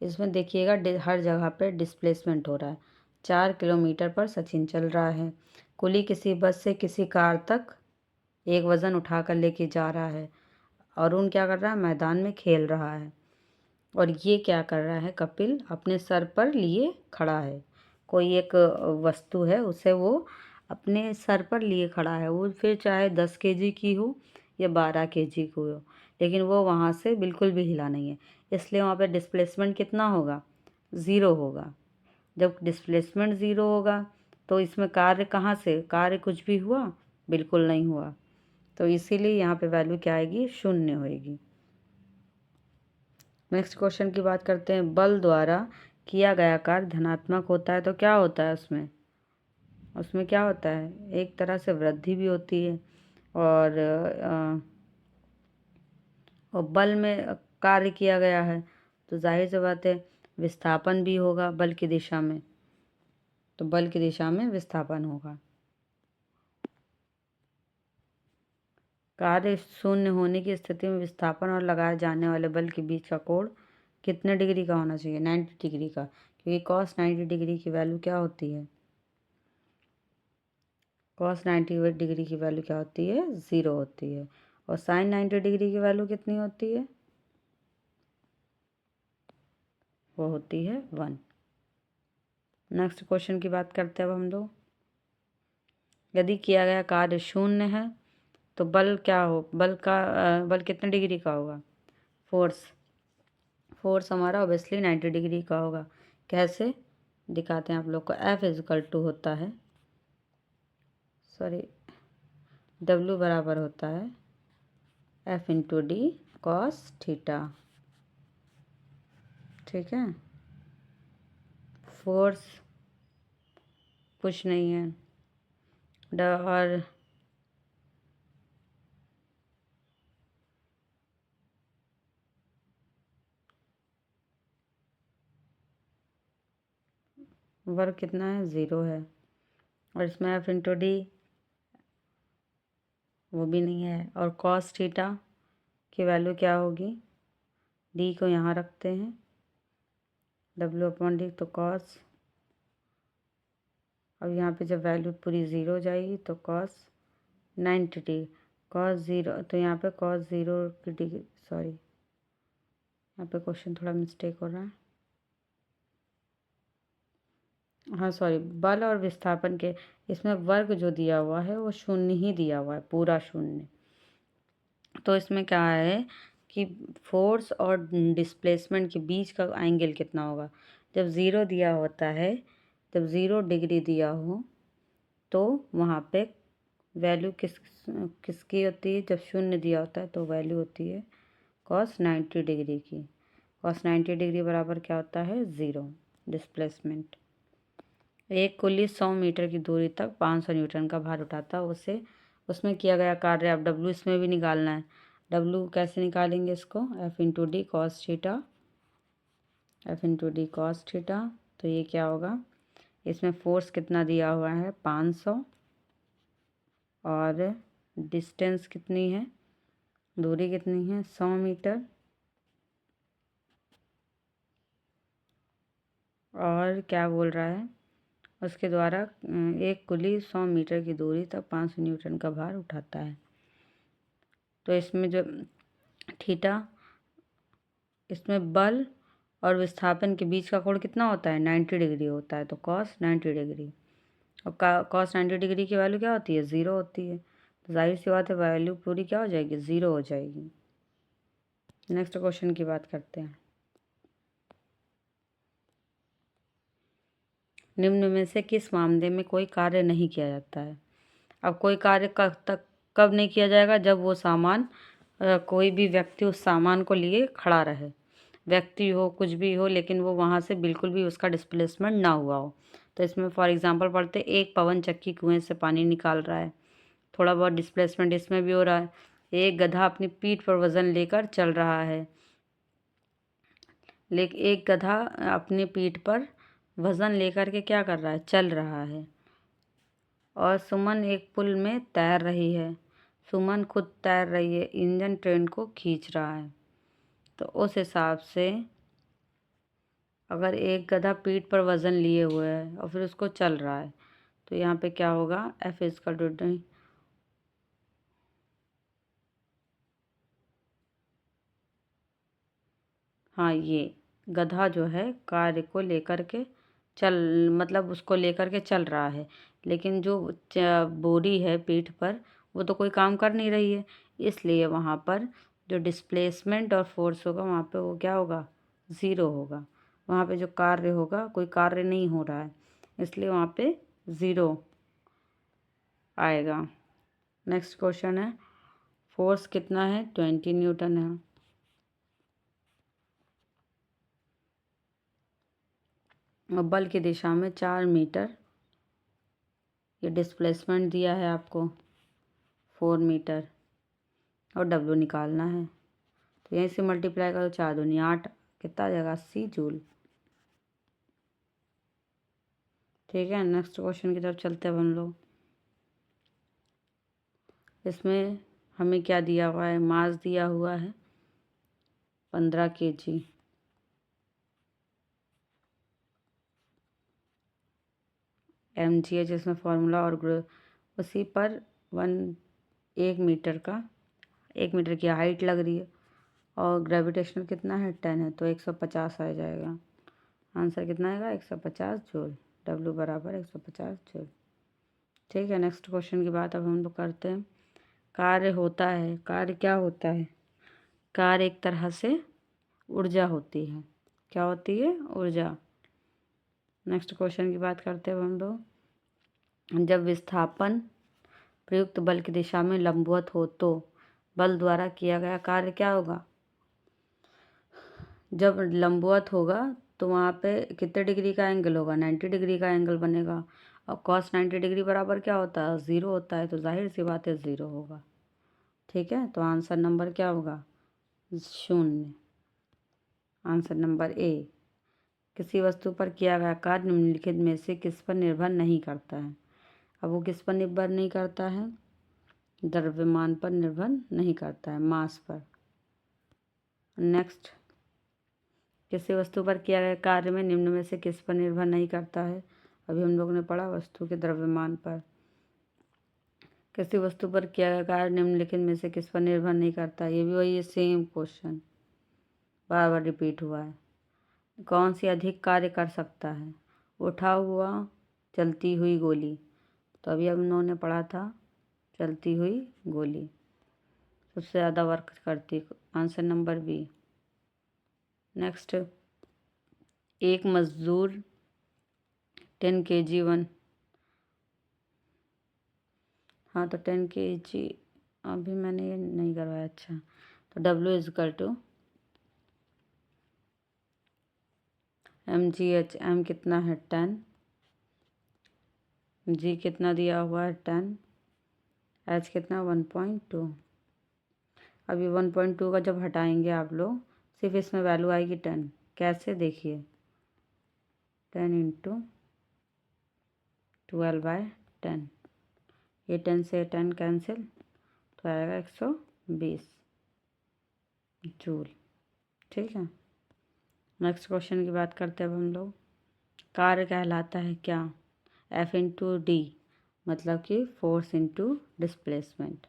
इसमें देखिएगा हर जगह पे डिस्प्लेसमेंट हो रहा है। 4 किलोमीटर पर सचिन चल रहा है। कुली किसी बस से किसी कार तक एक वज़न उठाकर लेके जा रहा है। अरुण क्या कर रहा है, मैदान में खेल रहा है। और ये क्या कर रहा है, कपिल अपने सर पर लिए खड़ा है। कोई एक वस्तु है उसे वो अपने सर पर लिए खड़ा है, वो फिर चाहे 10 केजी की हो या 12 केजी की हो, लेकिन वो वहाँ से बिल्कुल भी हिला नहीं है। इसलिए वहाँ पे डिस्प्लेसमेंट कितना होगा, 0 होगा। जब डिस्प्लेसमेंट 0 होगा तो इसमें कार्य कहाँ से, कार्य कुछ भी हुआ, बिल्कुल नहीं हुआ। तो इसीलिए यहाँ पे वैल्यू क्या आएगी, 0 होएगी। नेक्स्ट क्वेश्चन की बात करते हैं। बल द्वारा किया गया कार्य धनात्मक होता है तो क्या होता है उसमें, उसमें क्या होता है, एक तरह से वृद्धि भी होती है और बल में कार्य किया गया है तो जाहिर सी बात है विस्थापन भी होगा बल की दिशा में, तो बल की दिशा में विस्थापन होगा। कार्य शून्य होने की स्थिति में विस्थापन और लगाए जाने वाले बल के बीच का कोण कितने डिग्री का होना चाहिए, 90 डिग्री का, क्योंकि cos 90 डिग्री की वैल्यू क्या होती है, cos 90 डिग्री की वैल्यू क्या होती है, 0 होती है। और sin 90 डिग्री की वैल्यू कितनी होती है, वो होती है 1। नेक्स्ट क्वेश्चन की बात करते हैं अब हम लोग। यदि किया गया कार्य शून्य है तो बल क्या हो, बल कितने डिग्री का होगा, फोर्स हमारा ऑब्वियसली 90 डिग्री का होगा। कैसे दिखाते हैं आप लोग को, F इजकल टू होता है, W बराबर होता है F into D cos theta. ठीक है, फोर्स कुछ नहीं है और वर्क कितना है, 0 है। और इसमें F इंटू डी वो भी नहीं है। और कॉस थीटा की वैल्यू क्या होगी, डी को यहाँ रखते हैं, W अपॉन डी, तो कॉस, अब यहाँ पे जब वैल्यू पूरी 0 हो जाएगी तो कॉस 90 डिग्री, कॉस 0, तो यहाँ पे कॉस 0 की डिग्री, सॉरी यहाँ पे क्वेश्चन थोड़ा मिस्टेक हो रहा है, हाँ सॉरी, बल और विस्थापन के इसमें वर्ग जो दिया हुआ है वो 0 ही दिया हुआ है, पूरा 0। तो इसमें क्या है कि फोर्स और डिस्प्लेसमेंट के बीच का एंगल कितना होगा। जब 0 दिया होता है, जब 0 डिग्री दिया हो तो वहाँ पे वैल्यू किसकी होती है। जब 0 दिया होता है तो वैल्यू होती है cos 90 डिग्री की। cos 90 डिग्री बराबर क्या होता है, 0 डिस्प्लेसमेंट। एक कुल्ली 100 मीटर की दूरी तक 500 न्यूटन का भार उठाता है, उसमें किया गया कार्य। अब डब्ल्यू इसमें भी निकालना है। डब्ल्यू कैसे निकालेंगे इसको, F into D cos theta, F into D cos theta. तो ये क्या होगा, इसमें फोर्स कितना दिया हुआ है 500 और डिस्टेंस कितनी है, दूरी कितनी है 100 मीटर, और क्या बोल रहा है, उसके द्वारा एक कुली 100 मीटर की दूरी तक 500 न्यूटन का भार उठाता है। तो इसमें जो थीटा, इसमें बल और विस्थापन के बीच का कोण कितना होता है, 90 डिग्री होता है। तो कॉस 90 डिग्री, और कॉस 90 डिग्री की वैल्यू क्या होती है, 0 होती है। तो जाहिर सी बात है वैल्यू पूरी क्या हो जाएगी, 0 हो जाएगी। नेक्स्ट क्वेश्चन की बात करते हैं। निम्न में से किस मामले में कोई कार्य नहीं किया जाता है। अब कोई कार्य कब नहीं किया जाएगा, जब वो सामान कोई भी व्यक्ति उस सामान को लिए खड़ा रहे, व्यक्ति हो कुछ भी हो, लेकिन वो वहाँ से बिल्कुल भी उसका डिस्प्लेसमेंट ना हुआ हो। तो इसमें फॉर एग्जांपल पढ़ते, एक पवन चक्की कुएं से पानी निकाल रहा है, थोड़ा बहुत डिस्प्लेसमेंट इसमें भी हो रहा है। एक गधा अपनी पीठ पर वजन लेकर चल रहा है, लेकिन एक गधा अपनी पीठ पर वजन लेकर के क्या कर रहा है, चल रहा है। और सुमन एक पुल में तैर रही है, सुमन खुद तैर रही है, इंजन ट्रेन को खींच रहा है। तो उस हिसाब से अगर एक गधा पीठ पर वजन लिए हुए है और फिर उसको चल रहा है, तो यहाँ पे क्या होगा, एफ इजकल टू, हाँ ये गधा जो है कार्य को लेकर के मतलब उसको लेकर के चल रहा है, लेकिन जो बोरी है पीठ पर वो तो कोई काम कर नहीं रही है, इसलिए वहाँ पर जो डिस्प्लेसमेंट और फोर्स होगा वहाँ पे वो क्या होगा, 0 होगा। वहाँ पे जो कार्य होगा, कोई कार्य नहीं हो रहा है, इसलिए वहाँ पे 0 आएगा। नेक्स्ट क्वेश्चन है, फोर्स कितना है, 20 न्यूटन है। और बल की दिशा में 4 मीटर, ये डिस्प्लेसमेंट दिया है आपको 4 मीटर, और डब्ल्यू निकालना है। तो यहीं से मल्टीप्लाई करो, 4 दूनी 8, कितना आ जाएगा, 80 जूल। ठीक है, नेक्स्ट क्वेश्चन की तरफ चलते हैं हम लोग। इसमें हमें क्या दिया हुआ है, मास दिया हुआ है 15 kg, mgh इसमें फॉर्मूला, और उसी पर 1 मीटर की हाइट लग रही है, और ग्रेविटेशनल कितना है 10 है, तो 150 आ जाएगा। आंसर कितना आएगा, 150 जूल। डब्ल्यू बराबर 150 जूल। ठीक है, नेक्स्ट क्वेश्चन की बात अब हम लोग करते हैं। कार्य होता है, कार्य क्या होता है, कार्य एक तरह से ऊर्जा होती है। क्या होती है, ऊर्जा। नेक्स्ट क्वेश्चन की बात करते हैं हम लोग। जब विस्थापन प्रयुक्त बल की दिशा में लंबवत हो तो बल द्वारा किया गया कार्य क्या होगा। जब लंबवत होगा तो वहाँ पे कितने डिग्री का एंगल होगा, 90 डिग्री का एंगल बनेगा, और cos 90 डिग्री बराबर क्या होता है, 0 होता है। तो जाहिर सी बात है 0 होगा। ठीक है, तो आंसर नंबर क्या होगा, 0। Answer number A. किसी वस्तु पर किया गया कार्य निम्नलिखित में से किस पर निर्भर नहीं करता है। अब वो किस पर निर्भर नहीं करता है, द्रव्यमान पर निर्भर नहीं करता है, मास पर। नेक्स्ट, किसी वस्तु पर किया गया कार्य में निम्न में से किस पर निर्भर नहीं करता है। अभी हम लोग ने पढ़ा वस्तु के द्रव्यमान पर। किसी वस्तु पर किया गया कार्य निम्नलिखित में से किस पर निर्भर नहीं करता, ये भी वही सेम क्वेश्चन बार बार रिपीट हुआ है। कौन सी अधिक कार्य कर सकता है, उठा हुआ चलती हुई गोली। तो अभी हम लोगों ने पढ़ा था चलती हुई गोली सबसे ज़्यादा वर्क करती आंसर नंबर बी। नेक्स्ट, एक मजदूर 10 kg हाँ तो 10 kg अभी मैंने ये नहीं करवाया। अच्छा, तो W is equal to MGH। M कितना है 10, G कितना दिया हुआ है 10, H कितना 1.2। अभी 1.2 का जब हटाएंगे आप लोग, सिर्फ इसमें वैल्यू आएगी 10। कैसे, देखिए 10 इंटू 12/10, ये 10 से 10 कैंसिल, तो आएगा 120 जूल। ठीक है, नेक्स्ट क्वेश्चन की बात करते हैं अब हम लोग। कार्य कहलाता है क्या? F इंटू डी, मतलब कि force into displacement.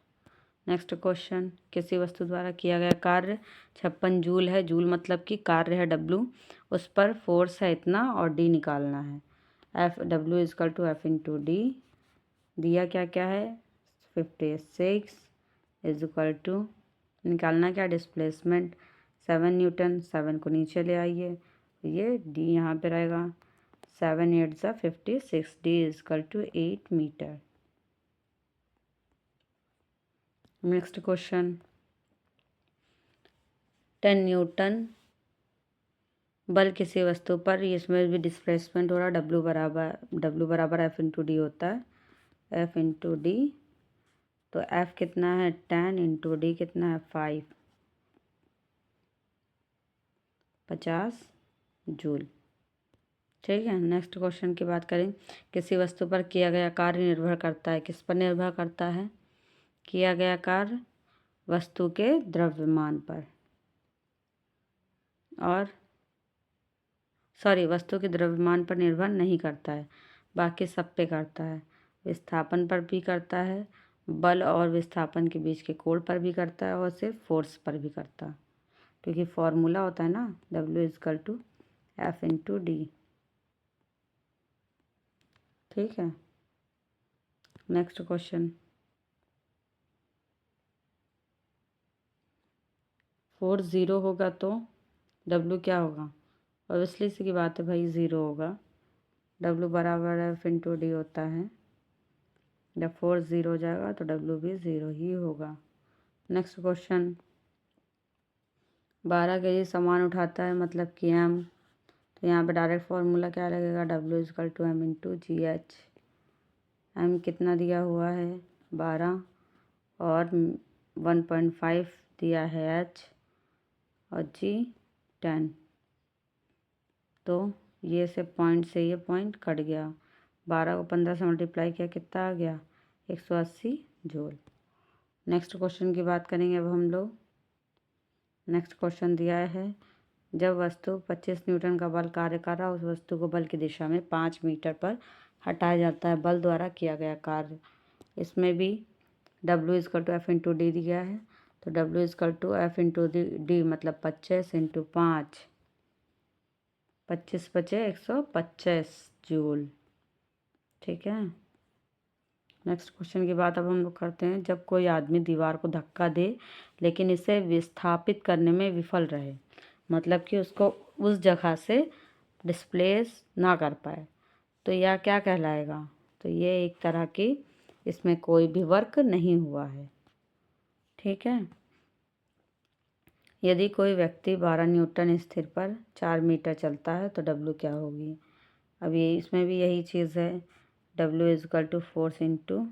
Next question, किसी वस्तु द्वारा किया गया कार्य 56 जूल है। जूल मतलब कि कार्य है W, उस पर फोर्स है इतना और D निकालना है। W is equal to F into D, दिया क्या क्या है 56 इजकल टू, निकालना क्या डिस्प्लेसमेंट 7 न्यूटन। 7 को नीचे ले आइए, ये D यहाँ पे रहेगा। 7 8 सा 56, D is equal to 8 metre. Next question, 10 newton बल किसी वस्तु पर, इसमें भी डिस्प्लेसमेंट हो रहा है। W बराबर F इंटू डी होता है। F इंटू डी, तो F कितना है 10 इंटू डी कितना है 5, 50 जूल। ठीक है, नेक्स्ट क्वेश्चन की बात करें। किसी वस्तु पर किया गया कार्य निर्भर करता है, किस पर निर्भर करता है? किया गया कार्य वस्तु के द्रव्यमान पर, और वस्तु के द्रव्यमान पर निर्भर नहीं करता है, बाकी सब पे करता है। विस्थापन पर भी करता है, बल और विस्थापन के बीच के कोण पर भी करता है, और सिर्फ फोर्स पर भी करता है, क्योंकि फॉर्मूला होता है ना W is equal to F into D. ठीक है, नेक्स्ट क्वेश्चन, फोर्स 0 होगा तो W क्या होगा? ऑब्वियसली सी की बात है भाई, 0 होगा। W बराबर F इंटू डी होता है। जब फोर्स 0 हो जाएगा तो W भी 0 ही होगा। नेक्स्ट क्वेश्चन, 12 kg सामान उठाता है, मतलब कि M, तो यहाँ पे डायरेक्ट फार्मूला क्या लगेगा W is equal to M into GH। M कितना दिया हुआ है 12, और 1.5 दिया है H, और G 10, तो ये से पॉइंट से ये पॉइंट कट गया। 12 को 15 से मल्टीप्लाई किया, कितना आ गया 180 जूल। नेक्स्ट क्वेश्चन की बात करेंगे अब हम लोग। नेक्स्ट क्वेश्चन दिया है, जब वस्तु 25 न्यूटन का बल कार्य कर रहा है, उस वस्तु को बल की दिशा में 5 मीटर पर हटाया जाता है। बल द्वारा किया गया कार्य, इसमें भी W is equal to F into D दिया है, तो W is equal to F into D मतलब 25 इंटू 5, 25 बचे 125 जूल। ठीक है, नेक्स्ट क्वेश्चन की बात अब हम लोग करते हैं। जब कोई आदमी दीवार को धक्का दे लेकिन इसे विस्थापित करने में विफल रहे, मतलब कि उसको उस जगह से डिस्प्लेस ना कर पाए, तो यह क्या कहलाएगा? तो ये एक तरह की, इसमें कोई भी वर्क नहीं हुआ है। ठीक है, यदि कोई व्यक्ति 12 न्यूटन स्थिर पर 4 मीटर चलता है तो W क्या होगी? अब ये इसमें भी यही चीज़ है, W is equal to force into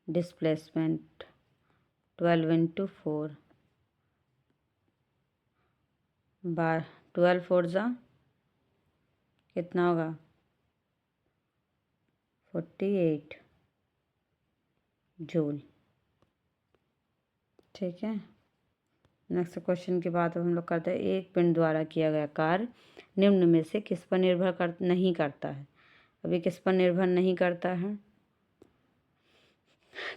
displacement 12 into 4, 12 4 जा कितना होगा 48 जूल। ठीक है, नेक्स्ट क्वेश्चन की बात हम लोग करते हैं। एक पिंड द्वारा किया गया कार्य निम्न में से किस पर निर्भर नहीं करता है? अभी किस पर निर्भर नहीं करता है?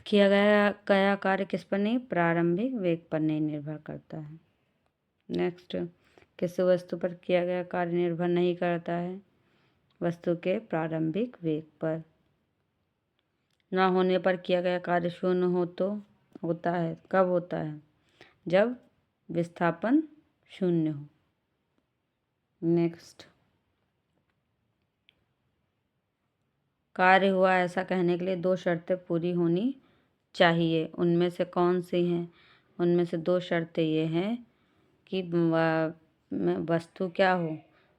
किया गया कार्य किस पर नहीं, प्रारंभिक वेग पर नहीं निर्भर करता है। नेक्स्ट, किस वस्तु पर किया गया कार्य निर्भर नहीं करता है? वस्तु के प्रारंभिक वेग पर। ना होने पर किया गया कार्य शून्य हो तो होता है, कब होता है? जब विस्थापन 0 हो। नेक्स्ट, कार्य हुआ ऐसा कहने के लिए 2 शर्तें पूरी होनी चाहिए, उनमें से कौन सी हैं? उनमें से 2 शर्तें ये हैं कि वस्तु क्या हो,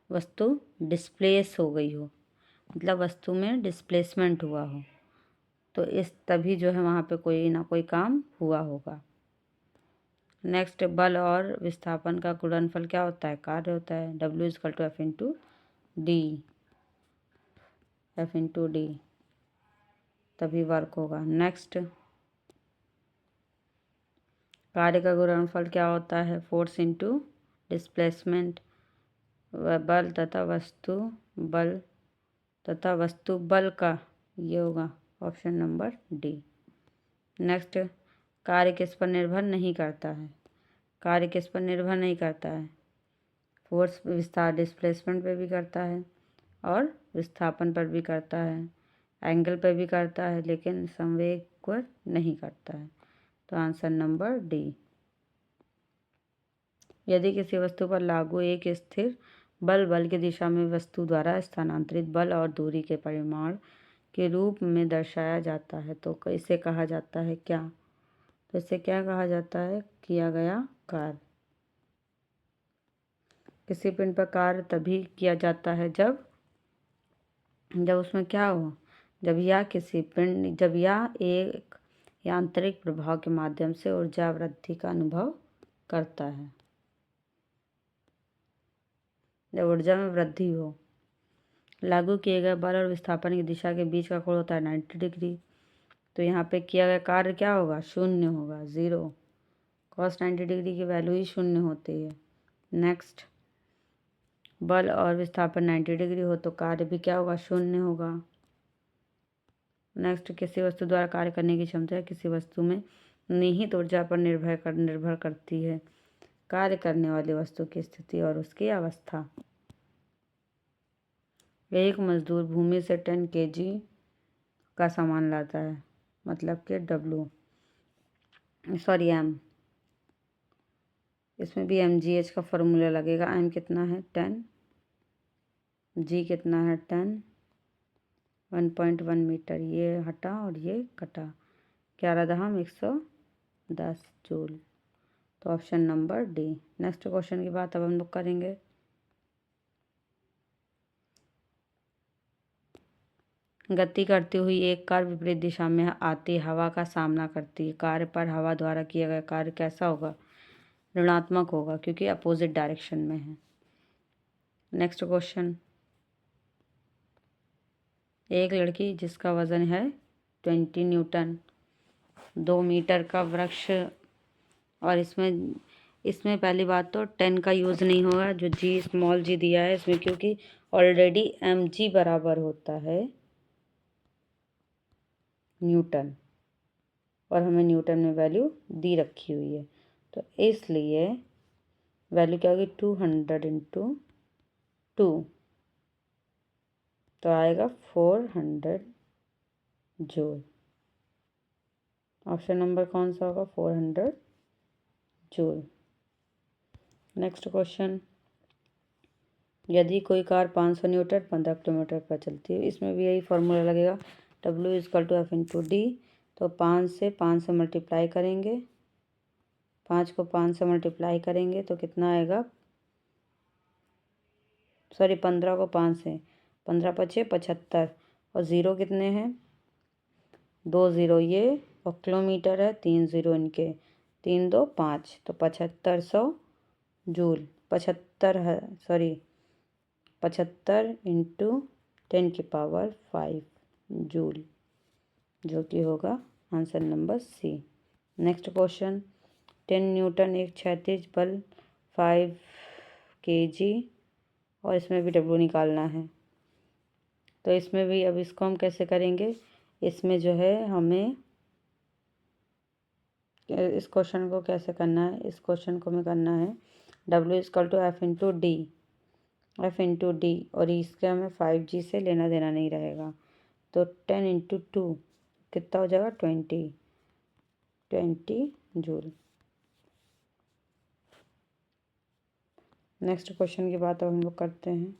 वस्तु डिस्प्लेस हो गई हो, मतलब वस्तु में डिस्प्लेसमेंट हुआ हो, तो इस तभी जो है वहाँ पे कोई ना कोई काम हुआ होगा। नेक्स्ट, बल और विस्थापन का गुणनफल क्या होता है? कार्य होता है। W = F × D, F × D, तभी वर्क होगा। नेक्स्ट, कार्य का गुणनफल क्या होता है? फोर्स × डिस्प्लेसमेंट, बल तथा वस्तु बल का, ये होगा ऑप्शन नंबर डी। नेक्स्ट, कार्य किस पर निर्भर नहीं करता है? कार्य किस पर निर्भर नहीं करता है? फोर्स विस्तार डिस्प्लेसमेंट पे भी करता है और विस्थापन पर भी करता है, एंगल पर भी करता है, लेकिन संवेग पर नहीं करता है। तो आंसर नंबर डी। यदि किसी वस्तु पर लागू एक स्थिर बल की दिशा में वस्तु द्वारा स्थानांतरित बल और दूरी के परिमाण के रूप में दर्शाया जाता है तो इसे कहा जाता है क्या? तो इसे क्या कहा जाता है? किया गया कार्य। किसी पिंड पर कार्य तभी किया जाता है जब उसमें क्या हो, जब यह एक यांत्रिक प्रभाव के माध्यम से ऊर्जा वृद्धि का अनुभव करता है, जब ऊर्जा में वृद्धि हो। लागू किए गए बल और विस्थापन की दिशा के बीच का कोण होता है 90 डिग्री। तो यहाँ पे किया गया कार्य क्या होगा? 0 होगा, 0। cos 90 डिग्री की वैल्यू ही 0 होती है। नेक्स्ट, बल और विस्थापन 90 डिग्री हो तो कार्य भी क्या होगा? 0 होगा। नेक्स्ट, किसी वस्तु द्वारा कार्य करने की क्षमता किसी वस्तु में निहित ऊर्जा पर निर्भर करती है। कार्य करने वाली वस्तु की स्थिति और उसकी अवस्था। एक मजदूर भूमि से 10 kg का सामान लाता है, मतलब कि M, इसमें भी mgh का फॉर्मूला लगेगा। m कितना है? 10, g कितना है? 10, 1.1 मीटर, ये हटा और ये कटा, 11.110 जूल। तो option number D. Next question की बात अब हम लोग करेंगे। गति करती हुई एक कार विपरीत दिशा में आती हवा का सामना करती है। कार्य पर हवा द्वारा किया गया कार्य कैसा होगा? ऋणात्मक होगा, क्योंकि अपोजिट डायरेक्शन में है। नेक्स्ट क्वेश्चन, एक लड़की जिसका वजन है 20 न्यूटन, 2 मीटर का वृक्ष, और इसमें पहली बात तो 10 का यूज़ नहीं होगा, जो जी स्मॉल जी दिया है इसमें, क्योंकि ऑलरेडी mg बराबर होता है न्यूटन, और हमें न्यूटन में वैल्यू दी रखी हुई है, तो इसलिए वैल्यू क्या होगी? 200 × 2, तो आएगा 400 जूल। ऑप्शन नंबर कौन सा होगा? 400 जूल। नेक्स्ट क्वेश्चन, यदि कोई कार 500 न्यूटन 15 किलोमीटर पर चलती है, इसमें भी यही फॉर्मूला लगेगा, W = F × D। तो 5 से मल्टीप्लाई करेंगे, 5 को 5 से मल्टीप्लाई करेंगे तो कितना आएगा? 15 को 5 से, 15 × 5 = 75, और 0 कितने हैं? 2 0 ये, और किलोमीटर है 3 0 इनके, 3 2 5, तो 7500 जूल। 75 × 10⁵ जूल, जो कि होगा answer number C. Next question, 10 newton एक क्षैतिज बल 5 kg, और इसमें भी W निकालना है। तो इसमें भी अब इसको हम कैसे करेंगे? इसमें जो है हमें इस क्वेश्चन को कैसे करना है? इस क्वेश्चन को हमें करना है W = F × D, F × D, और इसके हमें 5G से लेना देना नहीं रहेगा, तो 10 × 2 कितना हो जाएगा? 20 जूल। नेक्स्ट क्वेश्चन की बात अब हम लोग करते हैं।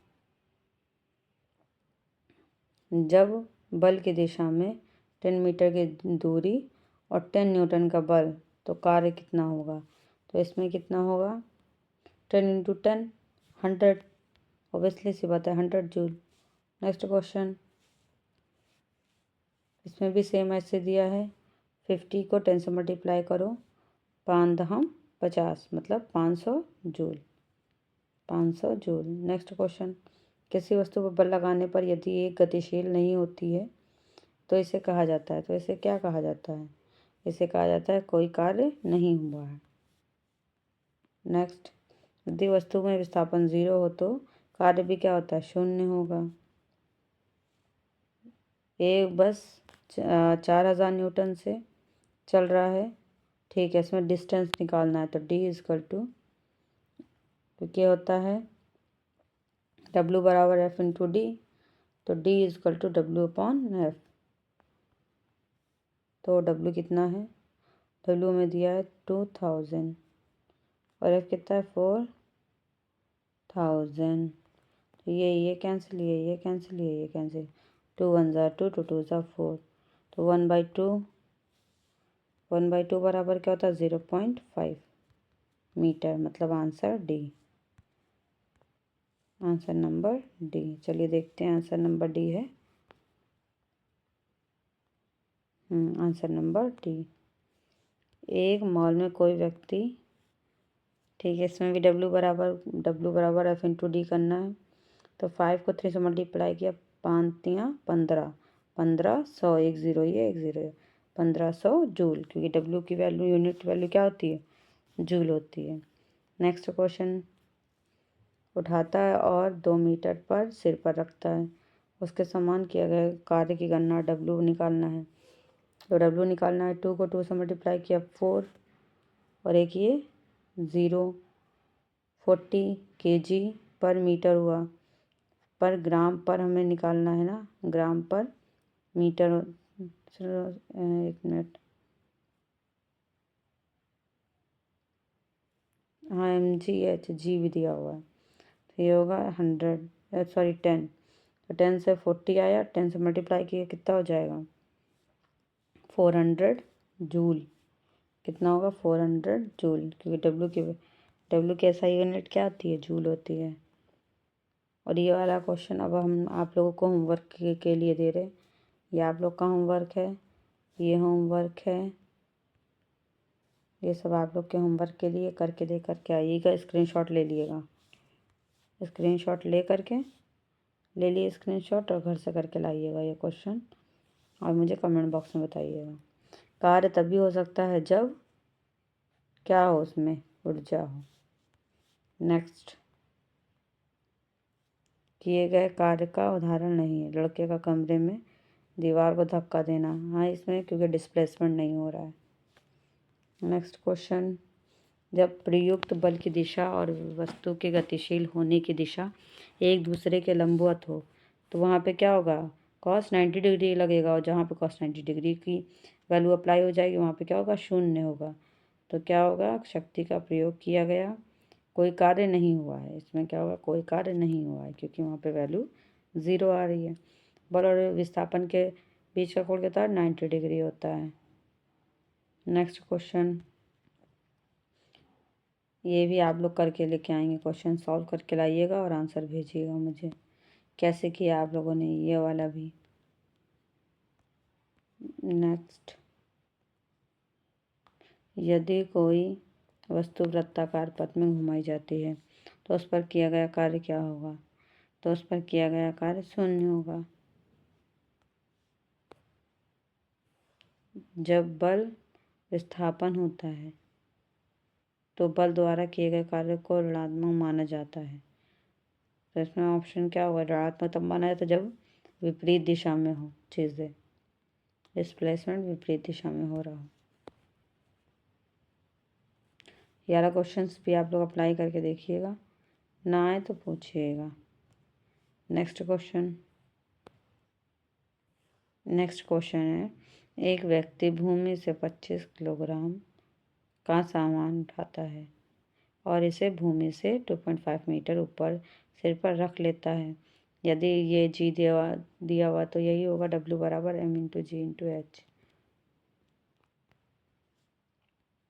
जब बल की दिशा में 10 मीटर की दूरी और 10 न्यूटन का बल, तो कार्य कितना होगा? तो इसमें कितना होगा? 10 इंटू 10 100, ऑब्वियसली सी बात है 100 जूल। नेक्स्ट क्वेश्चन, इसमें भी सेम ऐसे दिया है, 50 को 10 से मल्टीप्लाई करो, 5×50 मतलब 500 जूल, 500 जूल। नेक्स्ट क्वेश्चन, किसी वस्तु पर बल लगाने पर यदि एक गतिशील नहीं होती है तो इसे कहा जाता है, तो इसे क्या कहा जाता है? इसे कहा जाता है कोई कार्य नहीं हुआ है। नेक्स्ट, यदि वस्तु में विस्थापन 0 हो तो कार्य भी क्या होता है? शून्य होगा। एक बस 4000 न्यूटन से चल रहा है, ठीक है, इसमें डिस्टेंस निकालना है, तो D इजकल टू, तो क्या होता है W बराबर F इंटू डी, तो D is equal to W upon F। तो W कितना है? W में दिया है 2000 और F कितना है? 4000। तो ये कैंसिल, ये कैंसिल, ये कैंसिल, 2 1 ज़ा 2, 2 2 ज़ा 4, तो 1/2 बराबर क्या होता है? 0.5 मीटर, मतलब answer D, answer number D. चलिए देखते हैं, आंसर नंबर डी है। Answer number D. एक मॉल में कोई व्यक्ति, ठीक है, इसमें भी W बराबर F इंटू डी करना है, तो 5 को 3 से मल्टीप्लाई किया, 5×3 = 15, 1500, 1 0 ये 1 0 ये 1500 जूल, क्योंकि W की वैल्यू, यूनिट वैल्यू क्या होती है? जूल होती है। नेक्स्ट क्वेश्चन, उठाता है और 2 मीटर पर सिर पर रखता है, उसके समान किया गया कार्य की गणना W निकालना है, तो W निकालना है, 2 को 2 से मल्टीप्लाई किया 4 और एक ये 0, 40 kg पर मीटर हुआ, पर ग्राम पर हमें निकालना है ना, ग्राम पर मीटर। एक मिनट, हाँ MGH भी दिया हुआ है, तो ये होगा 10, तो 10 से 40 आया, 10 से मल्टीप्लाई किया कितना हो जाएगा? 400 जूल। कितना होगा? 400 जूल, क्योंकि W की SI यूनिट क्या होती है? जूल होती है। और ये वाला क्वेश्चन अब हम आप लोगों को होमवर्क के लिए दे रहे हैं, ये आप लोग का होमवर्क है, ये होमवर्क है, ये सब आप लोग के होमवर्क के लिए करके दे करके आइएगा। स्क्रीनशॉट ले लिएगा, स्क्रीनशॉट ले करके ले लिए स्क्रीनशॉट, और घर से करके लाइएगा ये क्वेश्चन, और मुझे कमेंट बॉक्स में बताइएगा। कार्य तभी हो सकता है जब क्या हो? उसमें ऊर्जा हो। नेक्स्ट, किए गए कार्य का उदाहरण नहीं है, लड़के का कमरे में दीवार को धक्का देना, हाँ इसमें, क्योंकि डिस्प्लेसमेंट नहीं हो रहा है। नेक्स्ट क्वेश्चन, जब प्रयुक्त बल की दिशा और वस्तु के गतिशील होने की दिशा एक दूसरे के लंबवत हो, तो वहाँ पे क्या होगा? cos 90 डिग्री लगेगा, और जहाँ पे cos 90 डिग्री की वैल्यू अप्लाई हो जाएगी वहाँ पे क्या होगा? शून्य होगा। तो क्या होगा? शक्ति का प्रयोग किया गया, कोई कार्य नहीं हुआ है। इसमें क्या होगा? कोई कार्य नहीं हुआ है, क्योंकि वहाँ पे वैल्यू 0 आ रही है। बल और विस्थापन के बीच का कोण कितना? 90 डिग्री होता है। नेक्स्ट क्वेश्चन, ये भी आप लोग करके लेके आएंगे, क्वेश्चन सॉल्व करके लाइएगा और आंसर भेजिएगा मुझे, कैसे किया आप लोगों ने ये वाला भी। नेक्स्ट, यदि कोई वस्तु वृत्ताकार पथ में घुमाई जाती है तो उस पर किया गया कार्य क्या होगा? तो उस पर किया गया कार्य शून्य होगा। जब बल विस्थापन होता है तो बल द्वारा किए गए कार्य को ऋणात्मक माना जाता है, तो इसमें ऑप्शन क्या होगा? ऋणात्मक तब माना जाता है जब विपरीत दिशा में हो चीज़ें, डिस्प्लेसमेंट विपरीत दिशा में हो रहा हो। ये वाला क्वेश्चंस भी आप लोग अप्लाई करके देखिएगा, ना आए तो पूछिएगा। नेक्स्ट क्वेश्चन है, एक व्यक्ति भूमि से 25 किलोग्राम का सामान उठाता है और इसे भूमि से 2.5 मीटर ऊपर सिर पर रख लेता है। यदि ये जी दिया हुआ तो यही होगा, W बराबर M इंटू जी इंटू एच।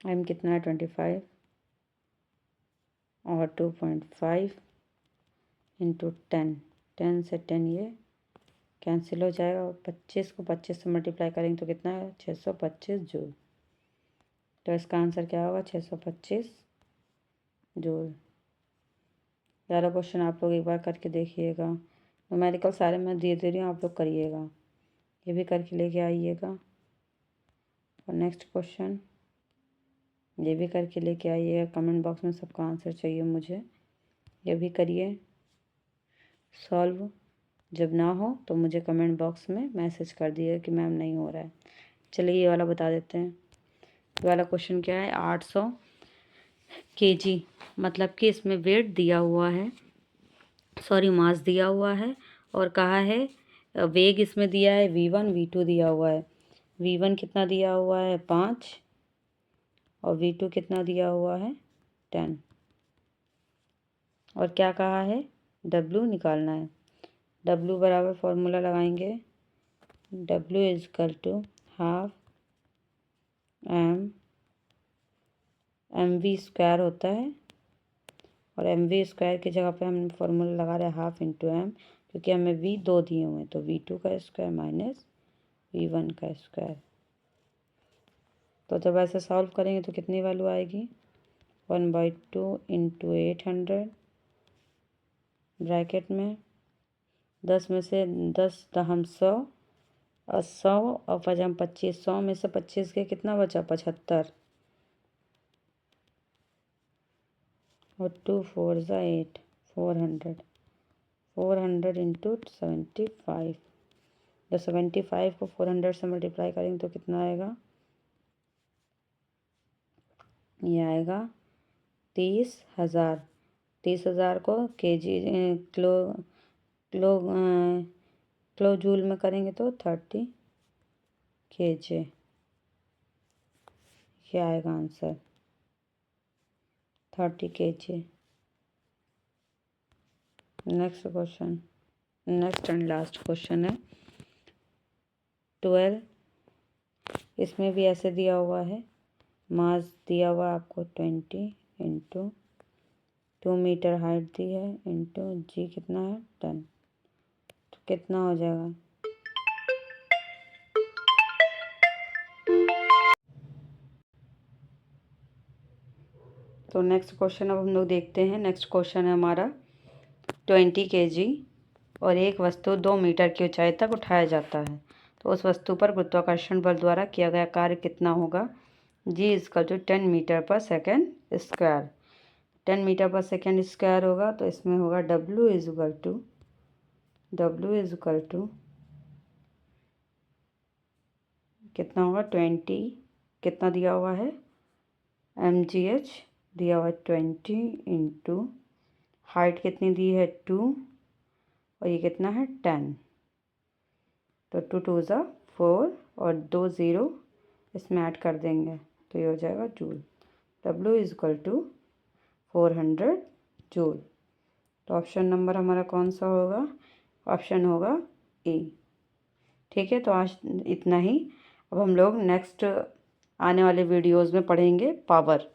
M कितना है 25 और 2.5 इंटू 10, 10 से 10 ये कैंसिल हो जाएगा और 25 को 25 से मल्टीप्लाई करेंगे तो कितना है 625 जूल। तो इसका आंसर क्या होगा 625 जूल। ज़्यादा क्वेश्चन आप लोग एक बार करके देखिएगा। न्यूमेरिकल सारे मैं दे रही हूँ, आप लोग करिएगा, ये भी करके लेके आइएगा। और नेक्स्ट क्वेश्चन ये भी करके लेके आइएगा। कमेंट बॉक्स में सबका आंसर चाहिए मुझे, ये भी करिए सॉल्व। जब ना हो तो मुझे कमेंट बॉक्स में मैसेज कर दिए कि मैम नहीं हो रहा है। चलिए ये वाला बता देते हैं। ये वाला क्वेश्चन क्या है, 800 kg, मतलब कि इसमें वेट दिया हुआ है, सॉरी मास दिया हुआ है और कहा है वेग इसमें दिया है v1 v2 दिया हुआ है। v1 कितना दिया हुआ है 5 और v2 कितना दिया हुआ है 10। और क्या कहा है w निकालना है। w बराबर फॉर्मूला लगाएंगे, w is equal to half mv square होता है और mv स्क्वायर की जगह पे हम फॉर्मूला लगा रहे हैं हाफ इंटू m, क्योंकि हमें v 2 दिए हुए हैं तो v2 का स्क्वायर माइनस v1 का स्क्वायर। तो जब ऐसे सॉल्व करेंगे तो कितनी वैल्यू आएगी 1/2 इंटू 800 ब्रैकेट में 10 में से 10 दहम 100 और 100 और पचम 25, 100 में से 25 के कितना बचा 75 और 2 4 ज़ा 8 400 इंटू 75। जब 75 को 400 से मल्टीप्लाई करेंगे तो कितना आएगा, ये आएगा 30,000। 30,000 को केजी किलो जूल में करेंगे तो 30 kg, क्या आएगा answer 30 kg। Next question, next and last question है 12। इसमें भी ऐसे दिया हुआ है, मास दिया हुआ आपको 20 इंटू 2 मीटर हाइट दी है इंटू जी कितना है 10, तो कितना हो जाएगा। तो नेक्स्ट क्वेश्चन अब हम लोग देखते हैं। नेक्स्ट क्वेश्चन है हमारा 20 kg और एक वस्तु 2 मीटर की ऊंचाई तक उठाया जाता है, तो उस वस्तु पर गुरुत्वाकर्षण बल द्वारा किया गया कार्य कितना होगा। जी इजकल टू 10 मीटर पर सेकेंड स्क्वायर। 10 मीटर पर सेकेंड स्क्वायर होगा तो इसमें होगा W इजकल टू कितना होगा 20, कितना दिया हुआ है mgh दिया हुआ है 20 इंटू हाइट कितनी दी है 2 और ये कितना है 10, तो 2 2 ज़ा 4 और 2 0 इसमें ऐड कर देंगे तो ये हो जाएगा joule. W is equal to 400 joule. तो ऑप्शन नंबर हमारा कौन सा होगा, ऑप्शन होगा ए। ठीक है, तो आज इतना ही। अब हम लोग नेक्स्ट आने वाले वीडियोस में पढ़ेंगे पावर।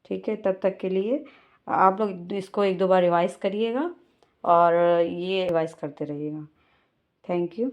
ठीक है, तब तक के लिए आप लोग इसको 1-2 बार रिवाइज़ करिएगा और ये रिवाइज़ करते रहिएगा। Thank you.